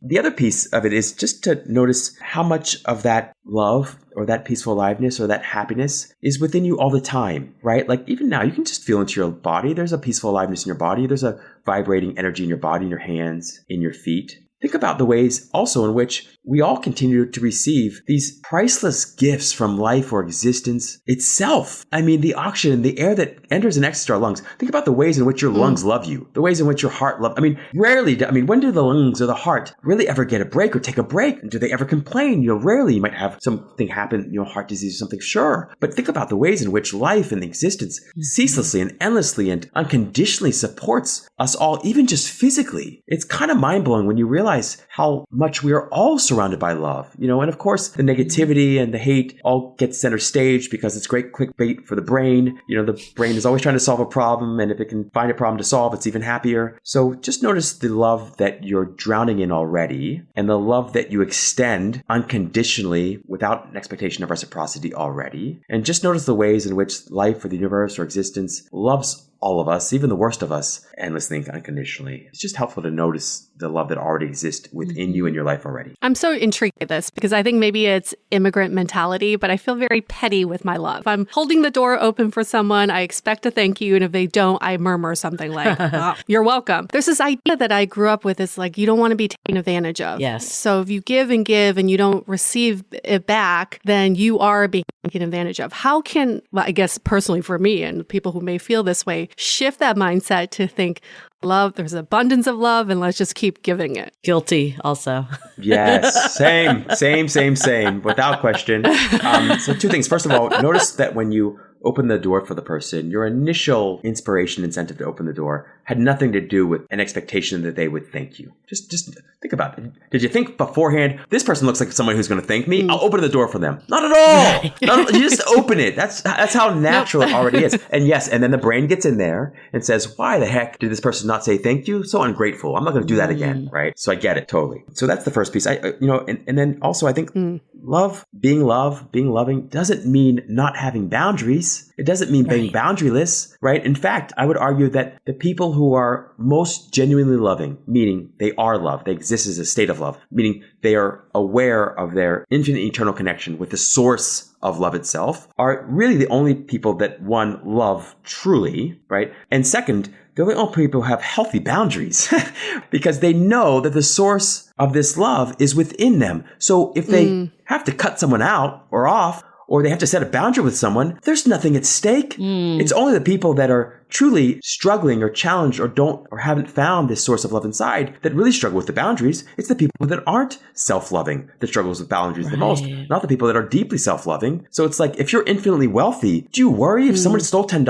The other piece of it is just to notice how much of that love or that peaceful aliveness or that happiness is within you all the time, right? Like even now, you can just feel into your body. There's a peaceful aliveness in your body. There's a vibrating energy in your body, in your hands, in your feet. Think about the ways also in which we all continue to receive these priceless gifts from life or existence itself. I mean, the oxygen, the air that enters and exits our lungs. Think about the ways in which your lungs love you, the ways in which your heart loves. I mean, when do the lungs or the heart really ever get a break or take a break? Do they ever complain? Rarely. You might have something happen, heart disease or something, sure. But think about the ways in which life and existence ceaselessly and endlessly and unconditionally supports us all, even just physically. It's kind of mind-blowing when you realize how much we are all surrounded by love, and of course the negativity and the hate all get center stage because it's great clickbait for the brain. The brain is always trying to solve a problem, and if it can find a problem to solve, it's even happier. So just notice the love that you're drowning in already and the love that you extend unconditionally without an expectation of reciprocity already. And just notice the ways in which life or the universe or existence loves all of us, even the worst of us, endlessly and unconditionally. It's just helpful to notice the love that already exists within you in your life already. I'm so intrigued by this because I think maybe it's immigrant mentality, but I feel very petty with my love. If I'm holding the door open for someone, I expect a thank you. And if they don't, I murmur something like, oh, you're welcome. There's this idea that I grew up with. It's like, you don't want to be taken advantage of. Yes. So if you give and you don't receive it back, then you are being taken advantage of. How can, well, I guess personally for me and people who may feel this way, shift that mindset to think, love, there's abundance of love, and let's just keep giving it. Guilty also. Yes, same, without question. So two things. First of all, notice that when you open the door for the person, your initial inspiration, incentive to open the door had nothing to do with an expectation that they would thank you. Just think about it. Did you think beforehand, this person looks like someone who's going to thank me? I'll open the door for them. Not at all. You just open it. That's how natural it already is. And yes, and then the brain gets in there and says, why the heck did this person not say thank you? So ungrateful. I'm not going to do that again, right? So I get it totally. So that's the first piece. And then also I think being loving doesn't mean not having boundaries. It doesn't mean being boundaryless, right? In fact, I would argue that the people who are most genuinely loving, meaning they are love, they exist as a state of love, meaning they are aware of their infinite eternal connection with the source of love itself, are really the only people that, one, love truly, right? And second, they're the only people who have healthy boundaries because they know that the source of this love is within them. So if they have to cut someone out or off, or they have to set a boundary with someone, there's nothing at stake. It's only the people that are truly struggling or challenged or don't or haven't found this source of love inside that really struggle with the boundaries. It's the people that aren't self-loving that struggles with boundaries the most, not the people that are deeply self-loving. So it's like, if you're infinitely wealthy, do you worry if someone stole $10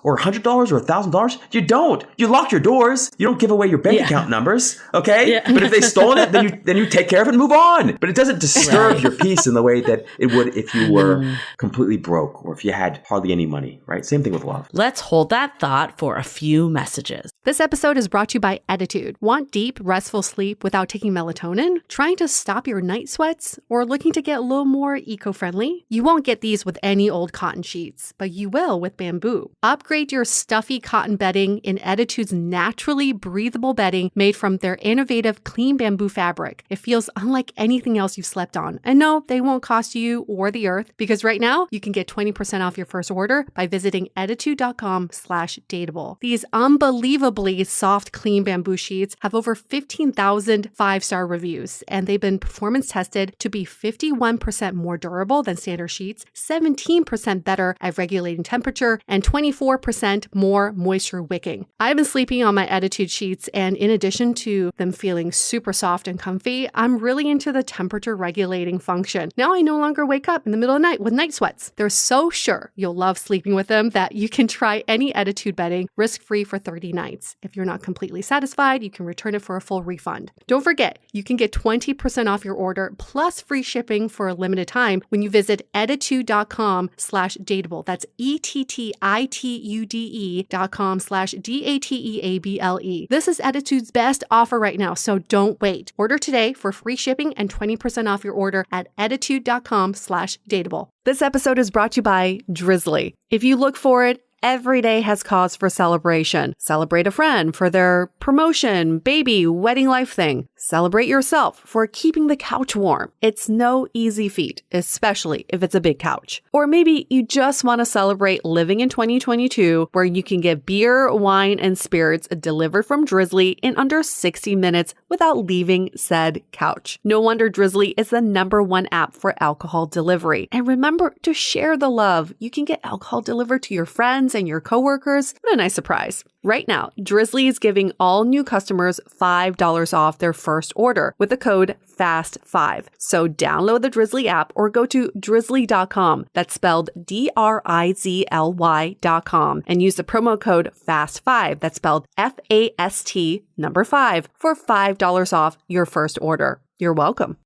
or $100 or $1,000? You don't. You lock your doors. You don't give away your bank account numbers. Okay. But if they stole it, then you take care of it and move on. But it doesn't disturb your peace in the way that it would if you were completely broke or if you had hardly any money, right? Same thing with love. Let's hold that thought for a few messages. This episode is brought to you by Attitude. Want deep, restful sleep without taking melatonin? Trying to stop your night sweats? Or looking to get a little more eco-friendly? You won't get these with any old cotton sheets, but you will with bamboo. Upgrade your stuffy cotton bedding in Attitude's naturally breathable bedding made from their innovative clean bamboo fabric. It feels unlike anything else you've slept on. And no, they won't cost you or the earth, because right now you can get 20% off your first order by visiting attitude.com/dateable. These unbelievably soft, clean bamboo sheets have over 15,000 5-star reviews, and they've been performance tested to be 51% more durable than standard sheets, 17% better at regulating temperature, and 24% more moisture wicking. I've been sleeping on my Attitude sheets, and in addition to them feeling super soft and comfy, I'm really into the temperature regulating function. Now I no longer wake up in the middle of the night with night sweats. They're so sure you'll love sleeping with them that you can try any Attitude bedding risk-free for 30 nights. If you're not completely satisfied, you can return it for a full refund. Don't forget, you can get 20% off your order plus free shipping for a limited time when you visit attitude.com/dateable. That's ETTITUDE.com/DATEABLE. This is Attitude's best offer right now, so don't wait. Order today for free shipping and 20% off your order at attitude.com/dateable. This episode is brought to you by Drizzly. If you look for it every day has cause for celebration. Celebrate a friend for their promotion, baby, wedding life thing. Celebrate yourself for keeping the couch warm. It's no easy feat, especially if it's a big couch. Or maybe you just want to celebrate living in 2022 where you can get beer, wine, and spirits delivered from Drizzly in under 60 minutes without leaving said couch. No wonder Drizzly is the #1 app for alcohol delivery. And remember to share the love. You can get alcohol delivered to your friends and your coworkers. What a nice surprise. Right now, Drizzly is giving all new customers $5 off their first order with the code FAST5. So download the Drizzly app or go to drizzly.com. That's spelled DRIZLY.com and use the promo code FAST5. That's spelled FAST 5 for $5 off your first order. You're welcome.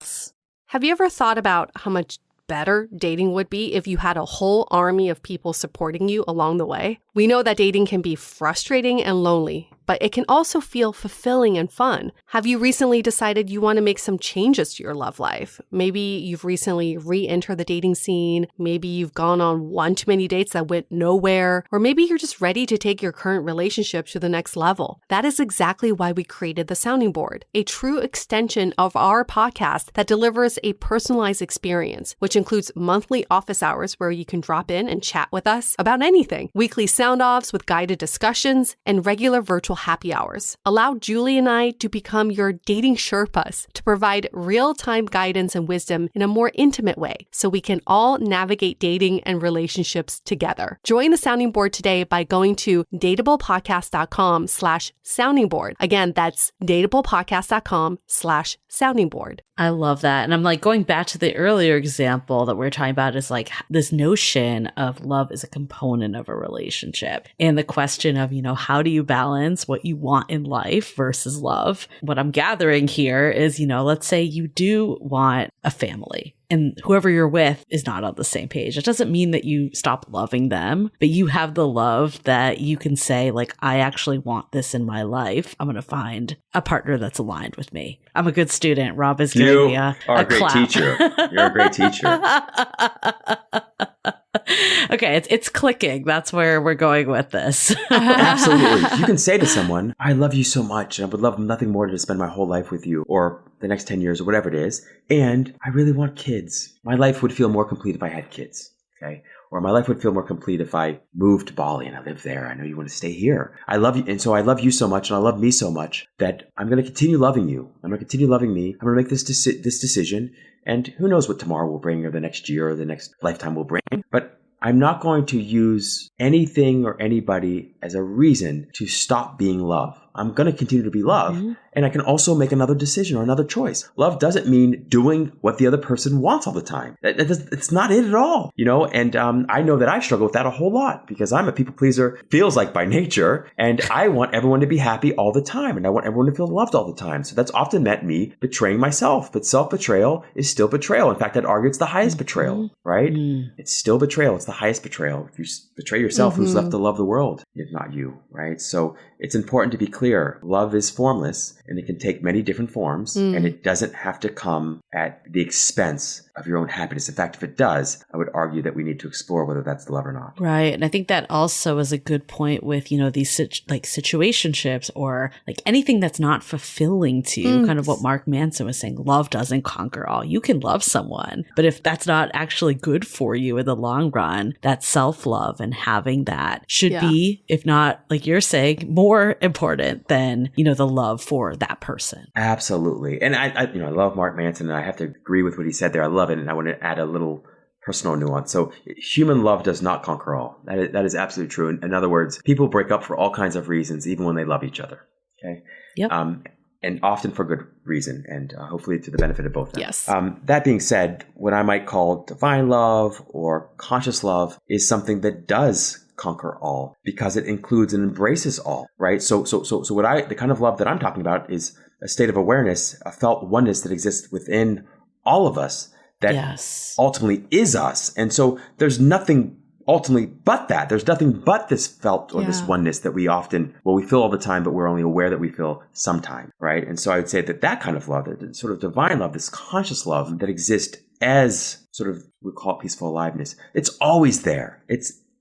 Have you ever thought about how much better dating would be if you had a whole army of people supporting you along the way? We know that dating can be frustrating and lonely, but it can also feel fulfilling and fun. Have you recently decided you want to make some changes to your love life? Maybe you've recently re-entered the dating scene. Maybe you've gone on one too many dates that went nowhere. Or maybe you're just ready to take your current relationship to the next level. That is exactly why we created the Sounding Board, a true extension of our podcast that delivers a personalized experience, which includes monthly office hours where you can drop in and chat with us about anything, weekly sound-offs with guided discussions, and regular virtual happy hours. Allow Julie and I to become your dating Sherpas to provide real-time guidance and wisdom in a more intimate way so we can all navigate dating and relationships together. Join the Sounding Board today by going to dateablepodcast.com/sounding board. Again, that's dateablepodcast.com/sounding board. I love that. And I'm like, going back to the earlier example that we are talking about is like this notion of love is a component of a relationship. And the question of, how do you balance what you want in life versus love? What I'm gathering here is, let's say you do want a family, and whoever you're with is not on the same page. It doesn't mean that you stop loving them, but you have the love that you can say, like, I actually want this in my life. I'm going to find a partner that's aligned with me. I'm a good student. Rob is giving me a great clap. teacher. You're a great teacher. Okay, it's clicking. That's where we're going with this. Absolutely. You can say to someone, I love you so much, and I would love nothing more than to spend my whole life with you, or the next 10 years, or whatever it is. And I really want kids. My life would feel more complete if I had kids. Okay. Or my life would feel more complete if I moved to Bali and I live there. I know you want to stay here. I love you. And so I love you so much, and I love me so much that I'm going to continue loving you. I'm going to continue loving me. I'm going to make this decision. And who knows what tomorrow will bring, or the next year, or the next lifetime will bring. But I'm not going to use anything or anybody as a reason to stop being love. I'm going to continue to be love. Mm-hmm. And I can also make another decision or another choice. Love doesn't mean doing what the other person wants all the time. It's not it at all, And I know that I struggle with that a whole lot because I'm a people pleaser, feels like by nature. And I want everyone to be happy all the time. And I want everyone to feel loved all the time. So that's often meant me betraying myself. But self-betrayal is still betrayal. In fact, I'd argue it's the highest betrayal, right? Mm. It's still betrayal. It's the highest betrayal. If you betray yourself, who's left to love the world if not you, right? So it's important to be clear. Love is formless, and it can take many different forms, and it doesn't have to come at the expense of your own happiness. In fact, if it does, I would argue that we need to explore whether that's love or not. Right. And I think that also is a good point with, these situationships, or like anything that's not fulfilling to you, kind of what Mark Manson was saying, love doesn't conquer all. You can love someone, but if that's not actually good for you in the long run, that self-love and having that should be, if not, like you're saying, more important than, the love for that person. Absolutely. And I love Mark Manson, and I have to agree with what he said there. I love it. And I want to add a little personal nuance. So human love does not conquer all. That is absolutely true. In other words, people break up for all kinds of reasons, even when they love each other. Okay. Yep. And often for good reason, and hopefully to the benefit of both of them. Yes. That being said, what I might call divine love or conscious love is something that does conquer all because it includes and embraces all, right? So the kind of love that I'm talking about is a state of awareness, a felt oneness that exists within all of us that ultimately is us. And so there's nothing ultimately but that. There's nothing but this felt or this oneness that we feel all the time, but we're only aware that we feel sometime, right? And so I would say that kind of love, that sort of divine love, this conscious love that exists as sort of, we call it peaceful aliveness. It's always there.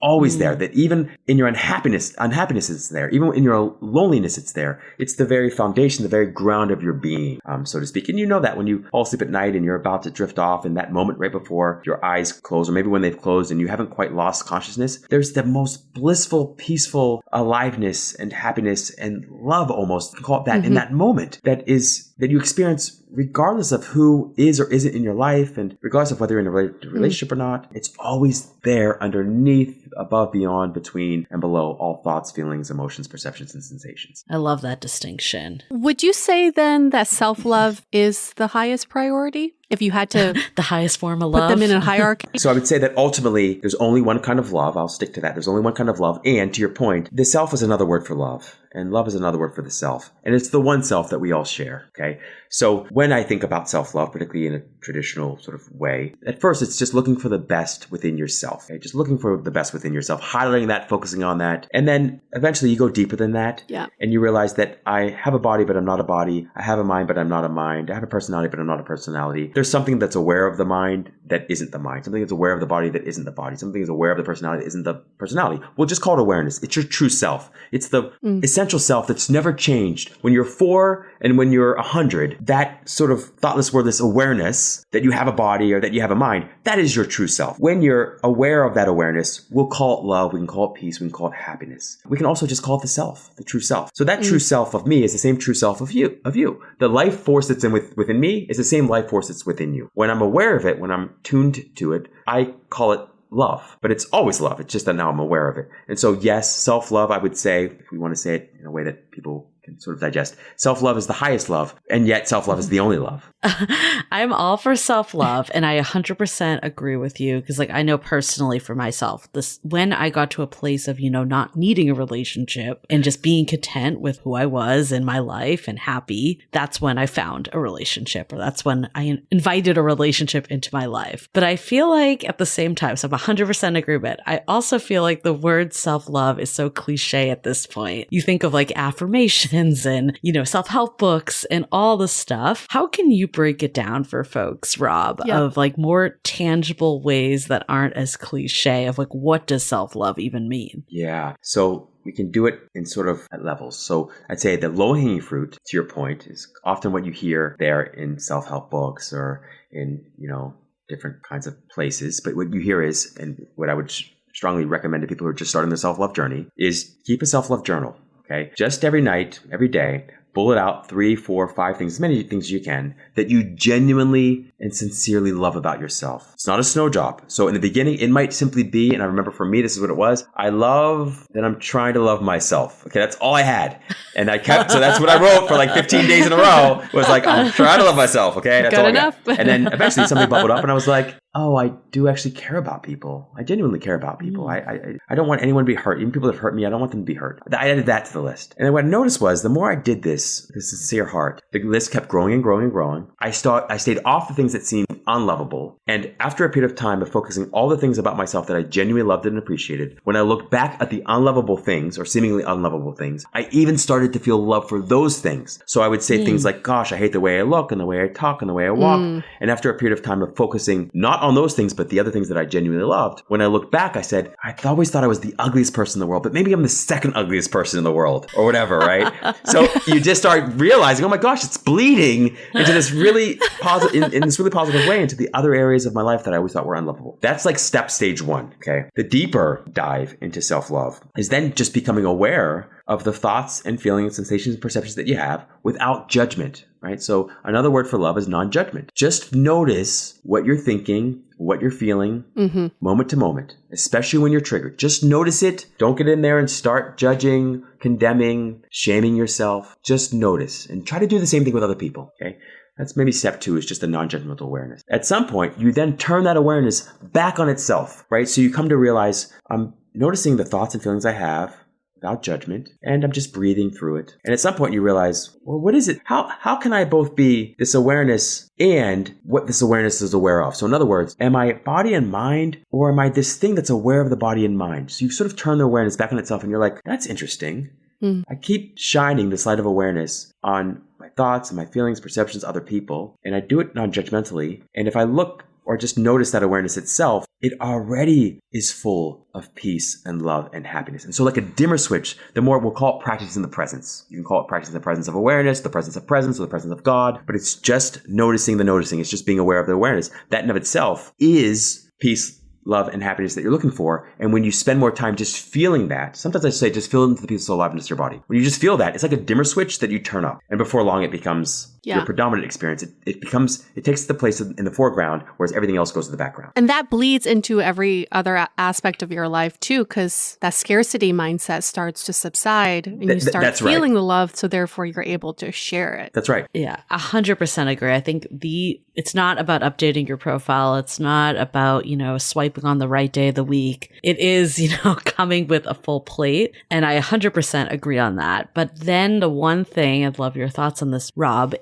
always there, that even in your unhappiness it's there. Even in your loneliness, it's there. It's the very foundation, the very ground of your being, so to speak. And you know that when you fall asleep at night and you're about to drift off in that moment right before your eyes close, or maybe when they've closed and you haven't quite lost consciousness, there's the most blissful, peaceful aliveness and happiness and love, almost, you can call it that, in that moment that you experience regardless of who is or isn't in your life, and regardless of whether you're in a relationship or not. It's always there, underneath, above, beyond, between, and below all thoughts, feelings, emotions, perceptions, and sensations. I love that distinction. Would you say then that self-love is the highest priority? If you had to the highest form of put love, them in a hierarchy? So I would say that ultimately there's only one kind of love. I'll stick to that. There's only one kind of love. And to your point, the self is another word for love. And love is another word for the self. And it's the one self that we all share. Okay. So when I think about self-love, particularly in a traditional sort of way, at first it's just looking for the best within yourself. Okay? Just looking for the best within yourself, highlighting that, focusing on that. And then eventually you go deeper than that. Yeah. And you realize that I have a body, but I'm not a body. I have a mind, but I'm not a mind. I have a personality, but I'm not a personality. There's something that's aware of the mind that isn't the mind. Something that's aware of the body that isn't the body. Something that's aware of the personality that isn't the personality. We'll just call it awareness. It's your true self. It's the essential self that's never changed. When you're 4 and when you're 100, that sort of thoughtless, wordless awareness that you have a body or that you have a mind, that is your true self. When you're aware of that awareness, we'll call it love. We can call it peace. We can call it happiness. We can also just call it the self, the true self. So that true self of me is the same true self of you. The life force that's within me is the same life force that's within you. When I'm aware of it, when I'm tuned to it, I call it love, but it's always love. It's just that now I'm aware of it. And so yes, self-love, I would say, if we want to say it in a way that people can sort of digest, self-love is the highest love, and yet self-love is the only love. I'm all for self-love, and I 100% agree with you, because I know personally for myself, when I got to a place of, not needing a relationship and just being content with who I was in my life and happy, that's when I found a relationship, or that's when I invited a relationship into my life. But I feel like at the same time, so I'm 100% agreement, I also feel like the word self-love is so cliche at this point. You think of affirmations and, self-help books and all the stuff. How can you break it down for folks, Rob, of more tangible ways that aren't as cliche of what does self-love even mean? Yeah. So we can do it in sort of at levels. So I'd say the low-hanging fruit, to your point, is often what you hear there in self-help books or in, different kinds of places. But what you hear is, and what I would strongly recommend to people who are just starting their self-love journey, is keep a self-love journal. Okay. Just every night, every day, bullet out 3, 4, 5 things, as many things as you can, that you genuinely and sincerely love about yourself. It's not a snow job. So in the beginning, it might simply be, and I remember for me, this is what it was. I love that I'm trying to love myself. Okay. That's all I had. And I kept, so that's what I wrote for 15 days in a row, was I'm trying to love myself. Okay. That's Good all enough. I got. And then eventually something bubbled up and I was like, oh, I do actually care about people. I genuinely care about people. I don't want anyone to be hurt. Even people that hurt me, I don't want them to be hurt. I added that to the list. And then what I noticed was the more I did this sincere heart, the list kept growing and growing and growing. I stayed off the things that seemed unlovable. And after a period of time of focusing all the things about myself that I genuinely loved and appreciated, when I looked back at the unlovable things or seemingly unlovable things, I even started to feel love for those things. So I would say things like, gosh, I hate the way I look and the way I talk and the way I walk. And after a period of time of focusing not on those things, but the other things that I genuinely loved, when I looked back, I said, I always thought I was the ugliest person in the world, but maybe I'm the second ugliest person in the world or whatever, right? So you just start realizing, oh my gosh, it's bleeding into this really positive, in this really positive way into the other areas of my life that I always thought were unlovable. That's stage 1, okay? The deeper dive into self-love is then just becoming aware of the thoughts and feelings, sensations, and perceptions that you have without judgment, right? So another word for love is non-judgment. Just notice what you're thinking, what you're feeling, moment to moment, especially when you're triggered. Just notice it. Don't get in there and start judging, condemning, shaming yourself. Just notice and try to do the same thing with other people, okay? That's maybe step 2 is just a non-judgmental awareness. At some point, you then turn that awareness back on itself, right? So you come to realize, I'm noticing the thoughts and feelings I have without judgment, and I'm just breathing through it. And at some point you realize, well, what is it? How can I both be this awareness and what this awareness is aware of? So in other words, am I body and mind, or am I this thing that's aware of the body and mind? So you sort of turn the awareness back on itself and you're like, that's interesting. I keep shining this light of awareness on my thoughts and my feelings, perceptions, other people, and I do it non-judgmentally. And if I look or just notice that awareness itself, it already is full of peace and love and happiness. And so like a dimmer switch, the more we'll call it practicing the presence. You can call it practicing the presence of awareness, the presence of presence, or the presence of God, but it's just noticing the noticing. It's just being aware of the awareness. That in of itself is peace, love, and happiness that you're looking for. And when you spend more time just feeling that, sometimes I say just feel into the peace, soul, aliveness of your body. When you just feel that, it's like a dimmer switch that you turn up. And before long, it becomes your predominant experience. It takes the place in the foreground, whereas everything else goes to the background. And that bleeds into every other aspect of your life too, because that scarcity mindset starts to subside and you start feeling the love. So therefore you're able to share it. That's right. Yeah, 100% agree. I think it's not about updating your profile. It's not about, swiping on the right day of the week. It is, coming with a full plate. And I 100% agree on that. But then the one thing, I'd love your thoughts on this, Rob,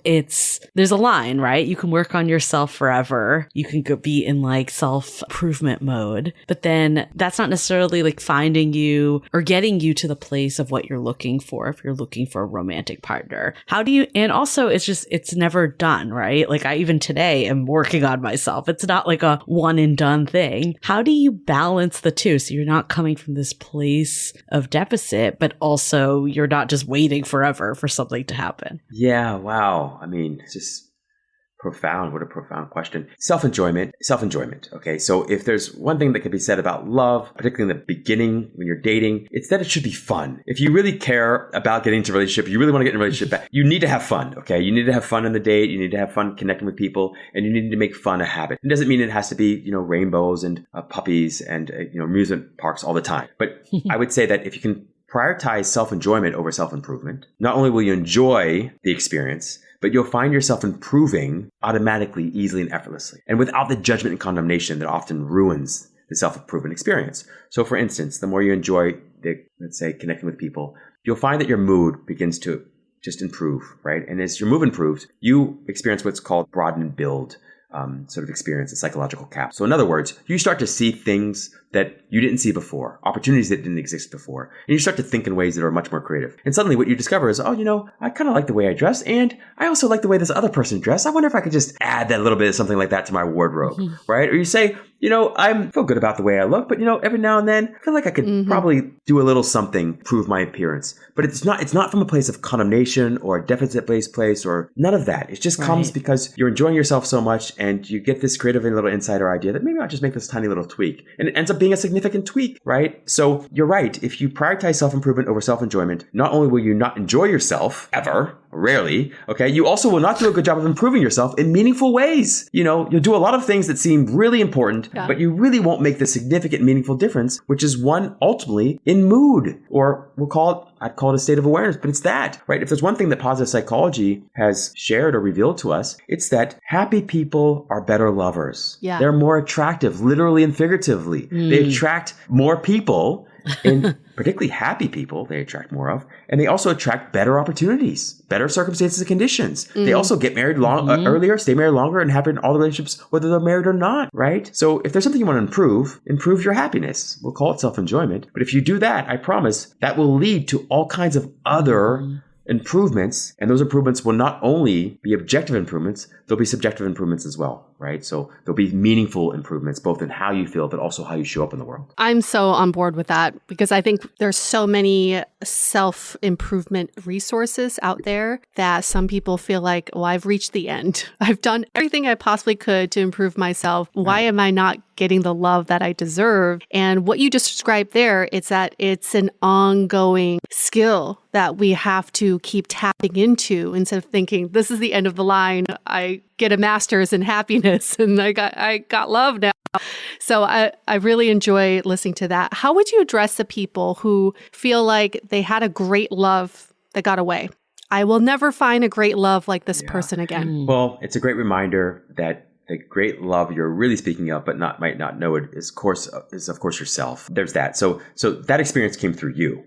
there's a line, right? You can work on yourself forever. You can be in like self-improvement mode, but then that's not necessarily like finding you or getting you to the place of what you're looking for. If you're looking for a romantic partner, and also it's never done, right? Like I even today am working on myself. It's not like a one and done thing. How do you balance the two? So you're not coming from this place of deficit, but also you're not just waiting forever for something to happen. Yeah. Wow. I mean, it's just profound. What a profound question. Self-enjoyment. Okay. So if there's one thing that could be said about love, particularly in the beginning when you're dating, it's that it should be fun. If you really care about getting into a relationship, you really want to get in a relationship, you need to have fun. Okay. You need to have fun in the date. You need to have fun connecting with people, and you need to make fun a habit. It doesn't mean it has to be, rainbows and puppies and, amusement parks all the time. But I would say that if you can prioritize self-enjoyment over self-improvement, not only will you enjoy the experience, but you'll find yourself improving automatically, easily, and effortlessly, and without the judgment and condemnation that often ruins the self-improvement experience. So for instance, the more you enjoy let's say, connecting with people, you'll find that your mood begins to just improve, right? And as your mood improves, you experience what's called broaden and build sort of experience, a psychological cap. So in other words, you start to see things that you didn't see before, opportunities that didn't exist before. And you start to think in ways that are much more creative. And suddenly what you discover is, I kind of like the way I dress, and I also like the way this other person dressed. I wonder if I could just add that little bit of something like that to my wardrobe, right? Or you say, I feel good about the way I look, but every now and then I feel like I could probably do a little something, improve my appearance. But it's not from a place of condemnation or a deficit-based place or none of that. It just comes because you're enjoying yourself so much, and you get this creative little insider idea that maybe I'll just make this tiny little tweak. And it ends up being a significant tweak, right? So you're right. If you prioritize self-improvement over self-enjoyment, not only will you not enjoy yourself ever, rarely, okay, you also will not do a good job of improving yourself in meaningful ways. You'll do a lot of things that seem really important, but you really won't make the significant, meaningful difference, which is one ultimately in mood, or I'd call it a state of awareness, but it's that, right? If there's one thing that positive psychology has shared or revealed to us, it's that happy people are better lovers. Yeah. They're more attractive, literally and figuratively. They attract more people, and particularly happy people they attract more of. And they also attract better opportunities, better circumstances and conditions. They also get married earlier, stay married longer, and happy in all the relationships, whether they're married or not, right? So if there's something you want to improve your happiness. We'll call it self-enjoyment. But if you do that, I promise that will lead to all kinds of other improvements. And those improvements will not only be objective improvements, they'll be subjective improvements as well, right? So there'll be meaningful improvements, both in how you feel, but also how you show up in the world. I'm so on board with that, because I think there's so many self-improvement resources out there that some people feel like, well, I've reached the end. I've done everything I possibly could to improve myself. Why am I not getting the love that I deserve? And what you just described there, it's that it's an ongoing skill that we have to keep tapping into instead of thinking, this is the end of the line. I get a master's in happiness and I got love now. So I really enjoy listening to that. How would you address the people who feel like they had a great love that got away? I will never find a great love like this person again. Well, it's a great reminder that the great love you're really speaking of, but might not know it, is of course yourself. There's that. So that experience came through you,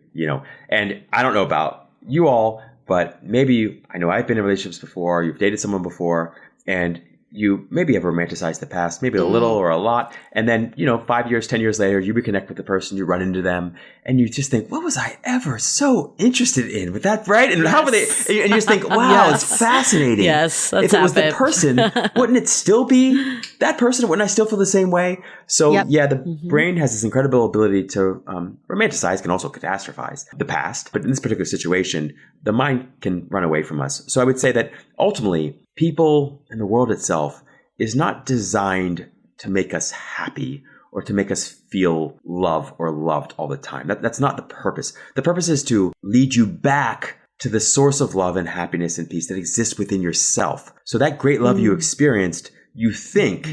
and I don't know about you all, but maybe I know I've been in relationships before, you've dated someone before, and you maybe have romanticized the past, maybe a little or a lot. And then, 5 years, 10 years later, you reconnect with the person, you run into them, and you just think, what was I ever so interested in with that, right? And how were they? And you just think, wow, it's fascinating. Yes, that's if it was the person, wouldn't it still be that person? Wouldn't I still feel the same way? So the brain has this incredible ability to romanticize, can also catastrophize the past. But in this particular situation, the mind can run away from us. So I would say that ultimately, people and the world itself is not designed to make us happy or to make us feel love or loved all the time. That's not the purpose. The purpose is to lead you back to the source of love and happiness and peace that exists within yourself. So that great love you experienced, you think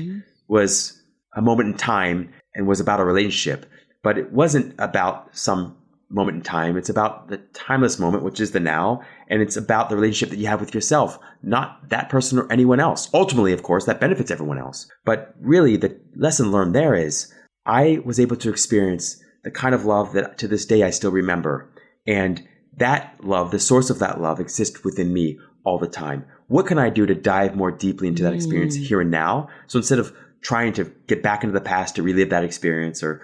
was a moment in time and was about a relationship, but it wasn't about some moment in time. It's about the timeless moment, which is the now. And it's about the relationship that you have with yourself, not that person or anyone else. Ultimately, of course, that benefits everyone else. But really, the lesson learned there is I was able to experience the kind of love that to this day I still remember. And that love, the source of that love, exists within me all the time. What can I do to dive more deeply into that experience here and now? So instead of trying to get back into the past to relive that experience or,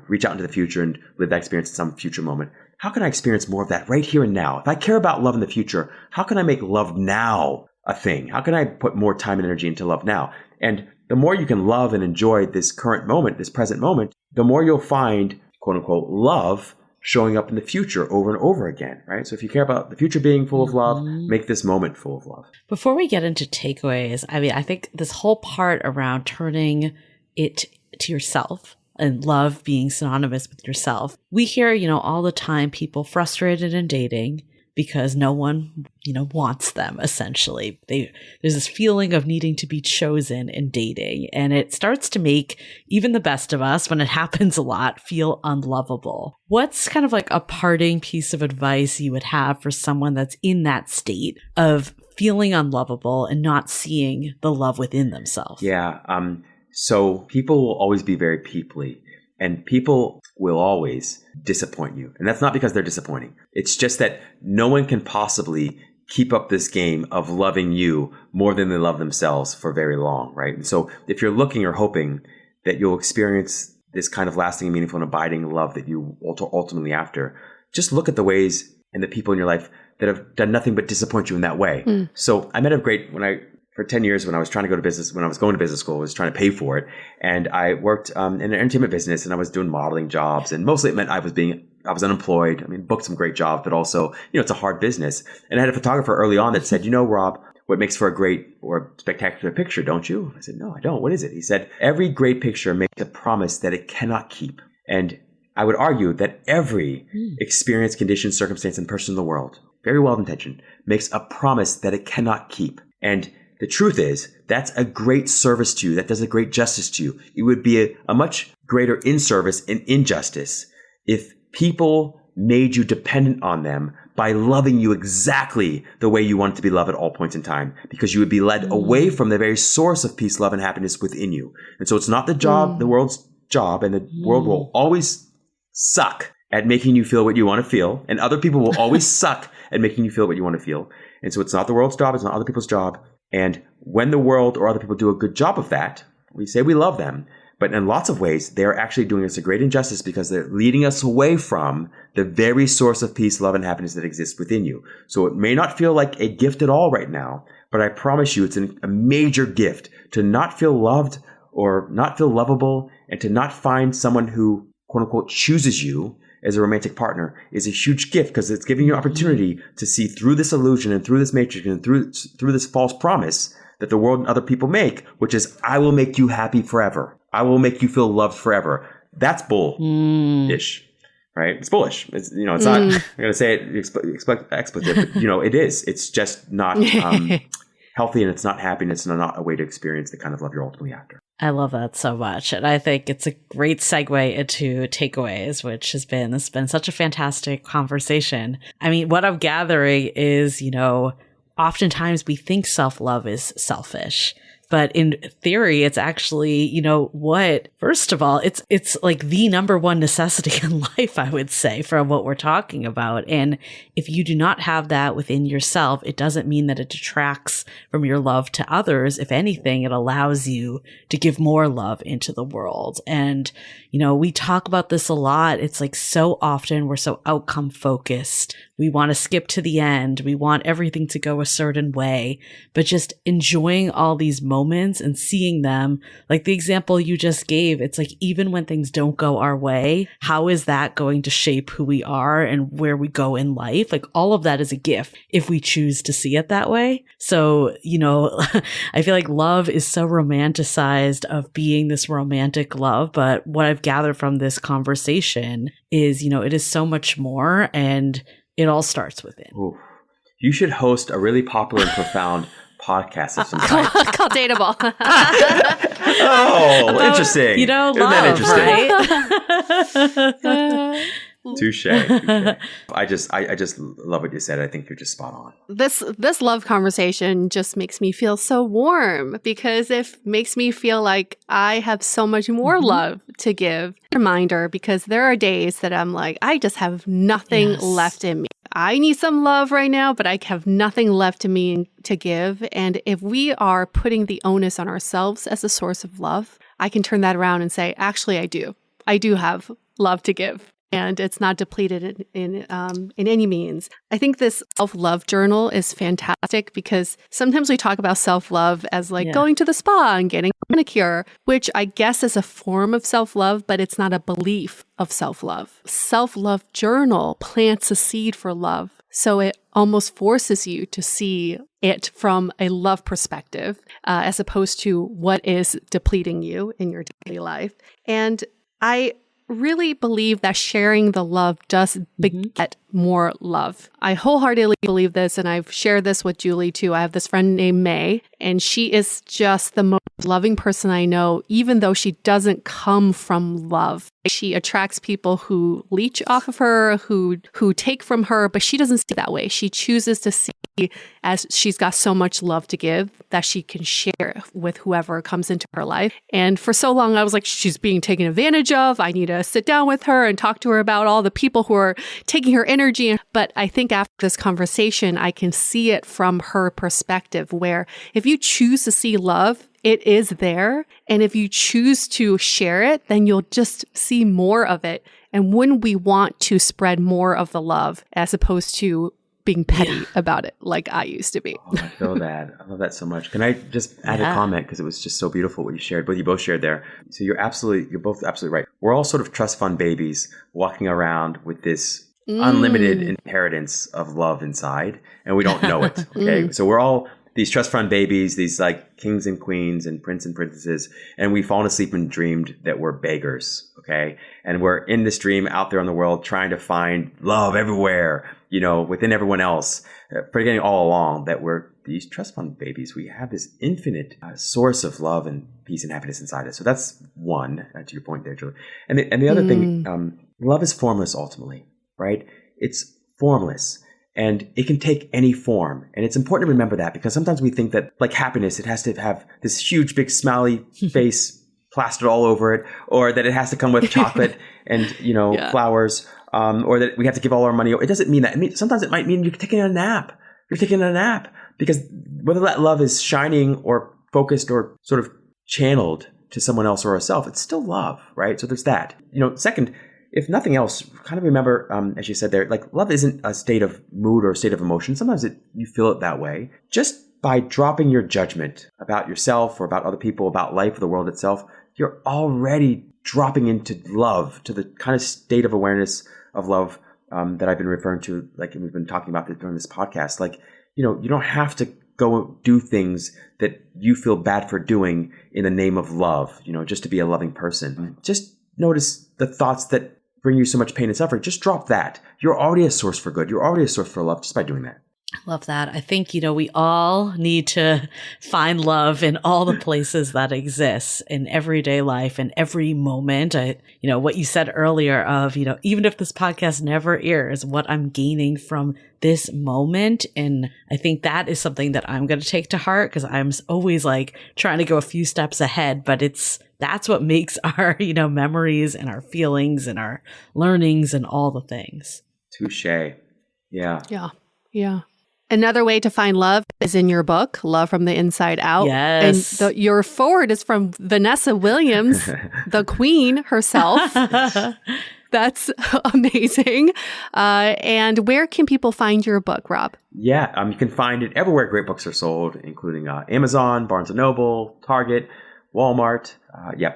reach out into the future and live that experience in some future moment, how can I experience more of that right here and now? If I care about love in the future, how can I make love now a thing? How can I put more time and energy into love now? And the more you can love and enjoy this current moment, this present moment, the more you'll find, quote unquote, love showing up in the future over and over again, right? So if you care about the future being full of love, make this moment full of love. Before we get into takeaways, I think this whole part around turning it to yourself and love being synonymous with yourself. We hear, all the time people frustrated in dating because no one, wants them, essentially. There's this feeling of needing to be chosen in dating, and it starts to make even the best of us, when it happens a lot, feel unlovable. What's kind of like a parting piece of advice you would have for someone that's in that state of feeling unlovable and not seeing the love within themselves? Yeah. So people will always be very peoply, and people will always disappoint you. And that's not because they're disappointing. It's just that no one can possibly keep up this game of loving you more than they love themselves for very long, right? And so if you're looking or hoping that you'll experience this kind of lasting and meaningful and abiding love that you ultimately after, just look at the ways and the people in your life that have done nothing but disappoint you in that way. So I met a great, for 10 years when I was trying to go to business, when I was going to business school, I was trying to pay for it. And I worked in an entertainment business, and I was doing modeling jobs. And mostly it meant I was unemployed. Booked some great jobs, but also, it's a hard business. And I had a photographer early on that said, Rob, what makes for a great or spectacular picture, don't you? I said, no, I don't. What is it? He said, every great picture makes a promise that it cannot keep. And I would argue that every experience, condition, circumstance, and person in the world, very well intentioned, makes a promise that it cannot keep. And the truth is, that's a great service to you. That does a great justice to you. It would be a much greater inservice and injustice if people made you dependent on them by loving you exactly the way you want to be loved at all points in time, because you would be led away from the very source of peace, love, and happiness within you. And so it's not the world's job, and the world will always suck at making you feel what you want to feel, and other people will always suck at making you feel what you want to feel. And so it's not the world's job, it's not other people's job. And when the world or other people do a good job of that, we say we love them. But in lots of ways, they're actually doing us a great injustice because they're leading us away from the very source of peace, love, and happiness that exists within you. So it may not feel like a gift at all right now, but I promise you it's a major gift to not feel loved or not feel lovable, and to not find someone who, quote unquote, chooses you as a romantic partner is a huge gift, because it's giving you an opportunity to see through this illusion and through this matrix and through this false promise that the world and other people make, which is, I will make you happy forever. I will make you feel loved forever. That's bullish, right? It's bullish. It's, it's not, I'm going to say it explicit, but it is. It's just not healthy, and it's not happy, and it's not a way to experience the kind of love you're ultimately after. I love that so much. And I think it's a great segue into takeaways, which has been such a fantastic conversation. What I'm gathering is, oftentimes we think self-love is selfish. But in theory, it's actually, first of all, it's like the number one necessity in life, I would say, from what we're talking about. And if you do not have that within yourself, it doesn't mean that it detracts from your love to others. If anything, it allows you to give more love into the world. And, we talk about this a lot. It's like so often we're so outcome focused. We want to skip to the end. We want everything to go a certain way, but just enjoying all these moments and seeing them, like the example you just gave, it's like, even when things don't go our way, how is that going to shape who we are and where we go in life? Like all of that is a gift if we choose to see it that way. So, I feel like love is so romanticized of being this romantic love, but what I've gathered from this conversation is, it is so much more, and it all starts within. Ooh. You should host a really popular and profound podcast of some kind. Called DATEABLE. Oh, interesting. Isn't that interesting? Right? Touche. I just love what you said. I think you're just spot on. This love conversation just makes me feel so warm because it makes me feel like I have so much more love to give. Reminder, because there are days that I'm like, I just have nothing left in me. I need some love right now, but I have nothing left in me to give. And if we are putting the onus on ourselves as a source of love, I can turn that around and say, actually, I do. I do have love to give. And it's not depleted in any means. I think this self-love journal is fantastic because sometimes we talk about self-love as like going to the spa and getting a manicure, which I guess is a form of self-love, but it's not a belief of self-love. Self-love journal plants a seed for love. So it almost forces you to see it from a love perspective, as opposed to what is depleting you in your daily life. And I really believe that sharing the love does beget more love. I wholeheartedly believe this, and I've shared this with Julie too. I have this friend named May, and she is just the most loving person I know, even though she doesn't come from love. She attracts people who leech off of her, who take from her, but she doesn't see it that way. She chooses to see as she's got so much love to give that she can share with whoever comes into her life. And for so long, I was like, she's being taken advantage of. I need to sit down with her and talk to her about all the people who are taking her energy. But I think after this conversation, I can see it from her perspective, where if you choose to see love, it is there. And if you choose to share it, then you'll just see more of it. And wouldn't we want to spread more of the love as opposed to being petty about it like I used to be? Oh, I feel that. I love that so much. Can I just add a comment? Because it was just so beautiful what you shared, what you both shared there. So you're both absolutely right. We're all sort of trust fund babies walking around with this unlimited inheritance of love inside, and we don't know it. Okay. So we're all these trust fund babies, these like kings and queens and prince and princesses, and we've fallen asleep and dreamed that we're beggars. Okay. And we're in this dream out there in the world trying to find love everywhere, within everyone else, forgetting all along that we're these trust fund babies. We have this infinite source of love and peace and happiness inside us. So that's one, to your point there, Julie. And the other thing, love is formless ultimately, right? It's formless. And it can take any form. And it's important to remember that, because sometimes we think that like happiness, it has to have this huge, big, smiley face plastered all over it, or that it has to come with chocolate and, flowers, or that we have to give all our money. It doesn't mean that. Sometimes it might mean you're taking a nap. You're taking a nap, because whether that love is shining or focused or sort of channeled to someone else or ourselves, it's still love, right? So there's that. Second, if nothing else, kind of remember, as you said there, like love isn't a state of mood or a state of emotion. Sometimes you feel it that way. Just by dropping your judgment about yourself or about other people, about life or the world itself, you're already dropping into love, to the kind of state of awareness of love that I've been referring to, like, and we've been talking about this during this podcast. Like, you don't have to go do things that you feel bad for doing in the name of love, just to be a loving person. Just notice the thoughts that bring you so much pain and suffering. Just drop that. You're already a source for good. You're already a source for love just by doing that. I love that. I think, we all need to find love in all the places that exist in everyday life and every moment. What you said earlier of, even if this podcast never airs, what I'm gaining from this moment. And I think that is something that I'm going to take to heart, because I'm always like trying to go a few steps ahead, but that's what makes our, memories and our feelings and our learnings and all the things. Touche. Yeah. Yeah. Yeah. Another way to find love is in your book, Love from the Inside Out. Yes. And your forward is from Vanessa Williams, the queen herself. That's amazing. And where can people find your book, Rob? Yeah, you can find it everywhere great books are sold, including Amazon, Barnes & Noble, Target, Walmart.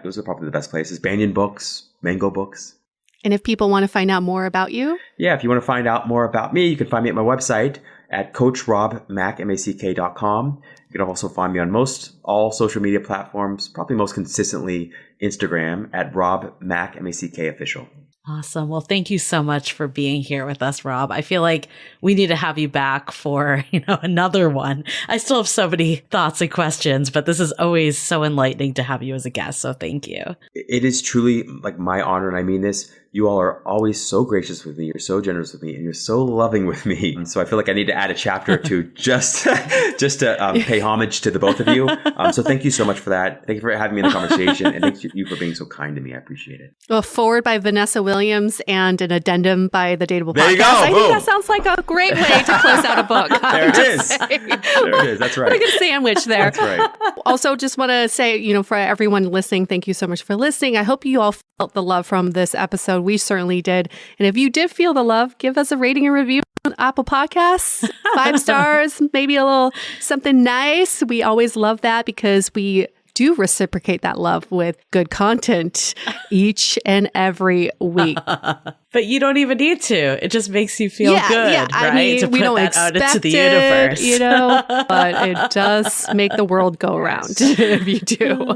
Those are probably the best places. Banyan Books, Mango Books. And if people want to find out more about you? Yeah, if you want to find out more about me, you can find me at my website at coachrobmack.com. You can also find me on all social media platforms, probably most consistently Instagram at Rob Mack, Mack official. Awesome. Well, thank you so much for being here with us, Rob. I feel like we need to have you back for, another one. I still have so many thoughts and questions, but this is always so enlightening to have you as a guest. So thank you. It is truly like my honor, and I mean this. You all are always so gracious with me. You're so generous with me, and you're so loving with me. And so I feel like I need to add a chapter or two just to pay homage to the both of you. So thank you so much for that. Thank you for having me in the conversation, and thank you for being so kind to me. I appreciate it. A forward by Vanessa Williams and an addendum by the Dateable Podcast. There you go. I Boom. think that sounds like a great way to close out a book. There it is. There it is. That's right. Like a sandwich there. That's right. Also, just want to say, for everyone listening, thank you so much for listening. I hope you all felt the love from this episode. We certainly did. And if you did feel the love, give us a rating and review on Apple Podcasts. 5 stars, maybe a little something nice. We always love that because we do reciprocate that love with good content each and every week. But you don't even need to. It just makes you feel good, right? I mean, to we put don't that out expect into the universe. But it does make the world go around if you do.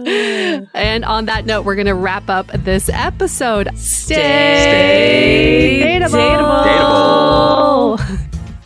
And on that note, we're going to wrap up this episode. Stay dateable.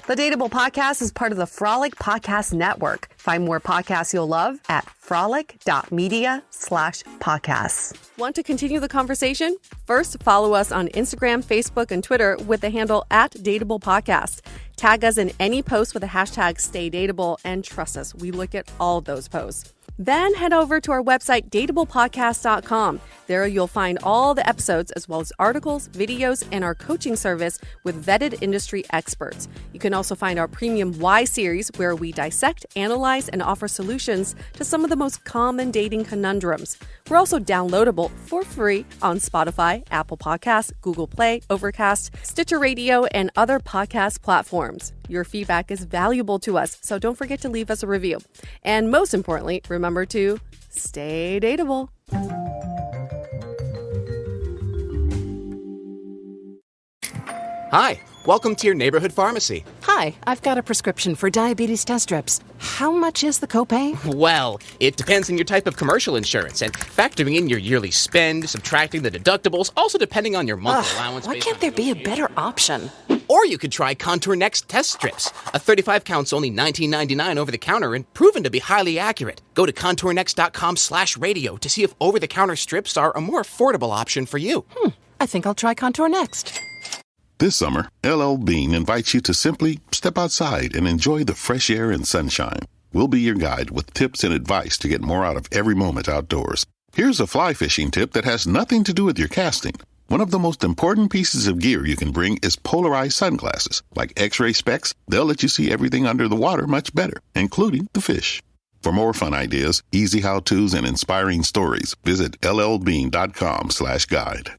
The Dateable Podcast is part of the Frolic Podcast Network. Find more podcasts you'll love at frolic.media/podcasts. Want to continue the conversation? First, follow us on Instagram, Facebook, and Twitter with the handle @Dateable Podcast. Tag us in any post with the hashtag StayDateable, and trust us, we look at all of those posts. Then head over to our website, dateablepodcast.com. There you'll find all the episodes as well as articles, videos, and our coaching service with vetted industry experts. You can also find our premium Why series where we dissect, analyze, and offer solutions to some of the most common dating conundrums. We're also downloadable for free on Spotify, Apple Podcasts, Google Play, Overcast, Stitcher Radio, and other podcast platforms. Your feedback is valuable to us, so don't forget to leave us a review. And most importantly, remember to stay dateable. Hi, welcome to your neighborhood pharmacy. Hi, I've got a prescription for diabetes test strips. How much is the copay? Well, it depends on your type of commercial insurance and factoring in your yearly spend, subtracting the deductibles, also depending on your monthly allowance. Why can't there be a better option? Or you could try Contour Next test strips. A 35 count's only $19.99 over the counter and proven to be highly accurate. Go to contournext.com/radio to see if over-the-counter strips are a more affordable option for you. I think I'll try Contour Next. This summer, LL Bean invites you to simply step outside and enjoy the fresh air and sunshine. We'll be your guide with tips and advice to get more out of every moment outdoors. Here's a fly fishing tip that has nothing to do with your casting. One of the most important pieces of gear you can bring is polarized sunglasses. Like X-ray specs, they'll let you see everything under the water much better, including the fish. For more fun ideas, easy how-tos, and inspiring stories, visit llbean.com/guide.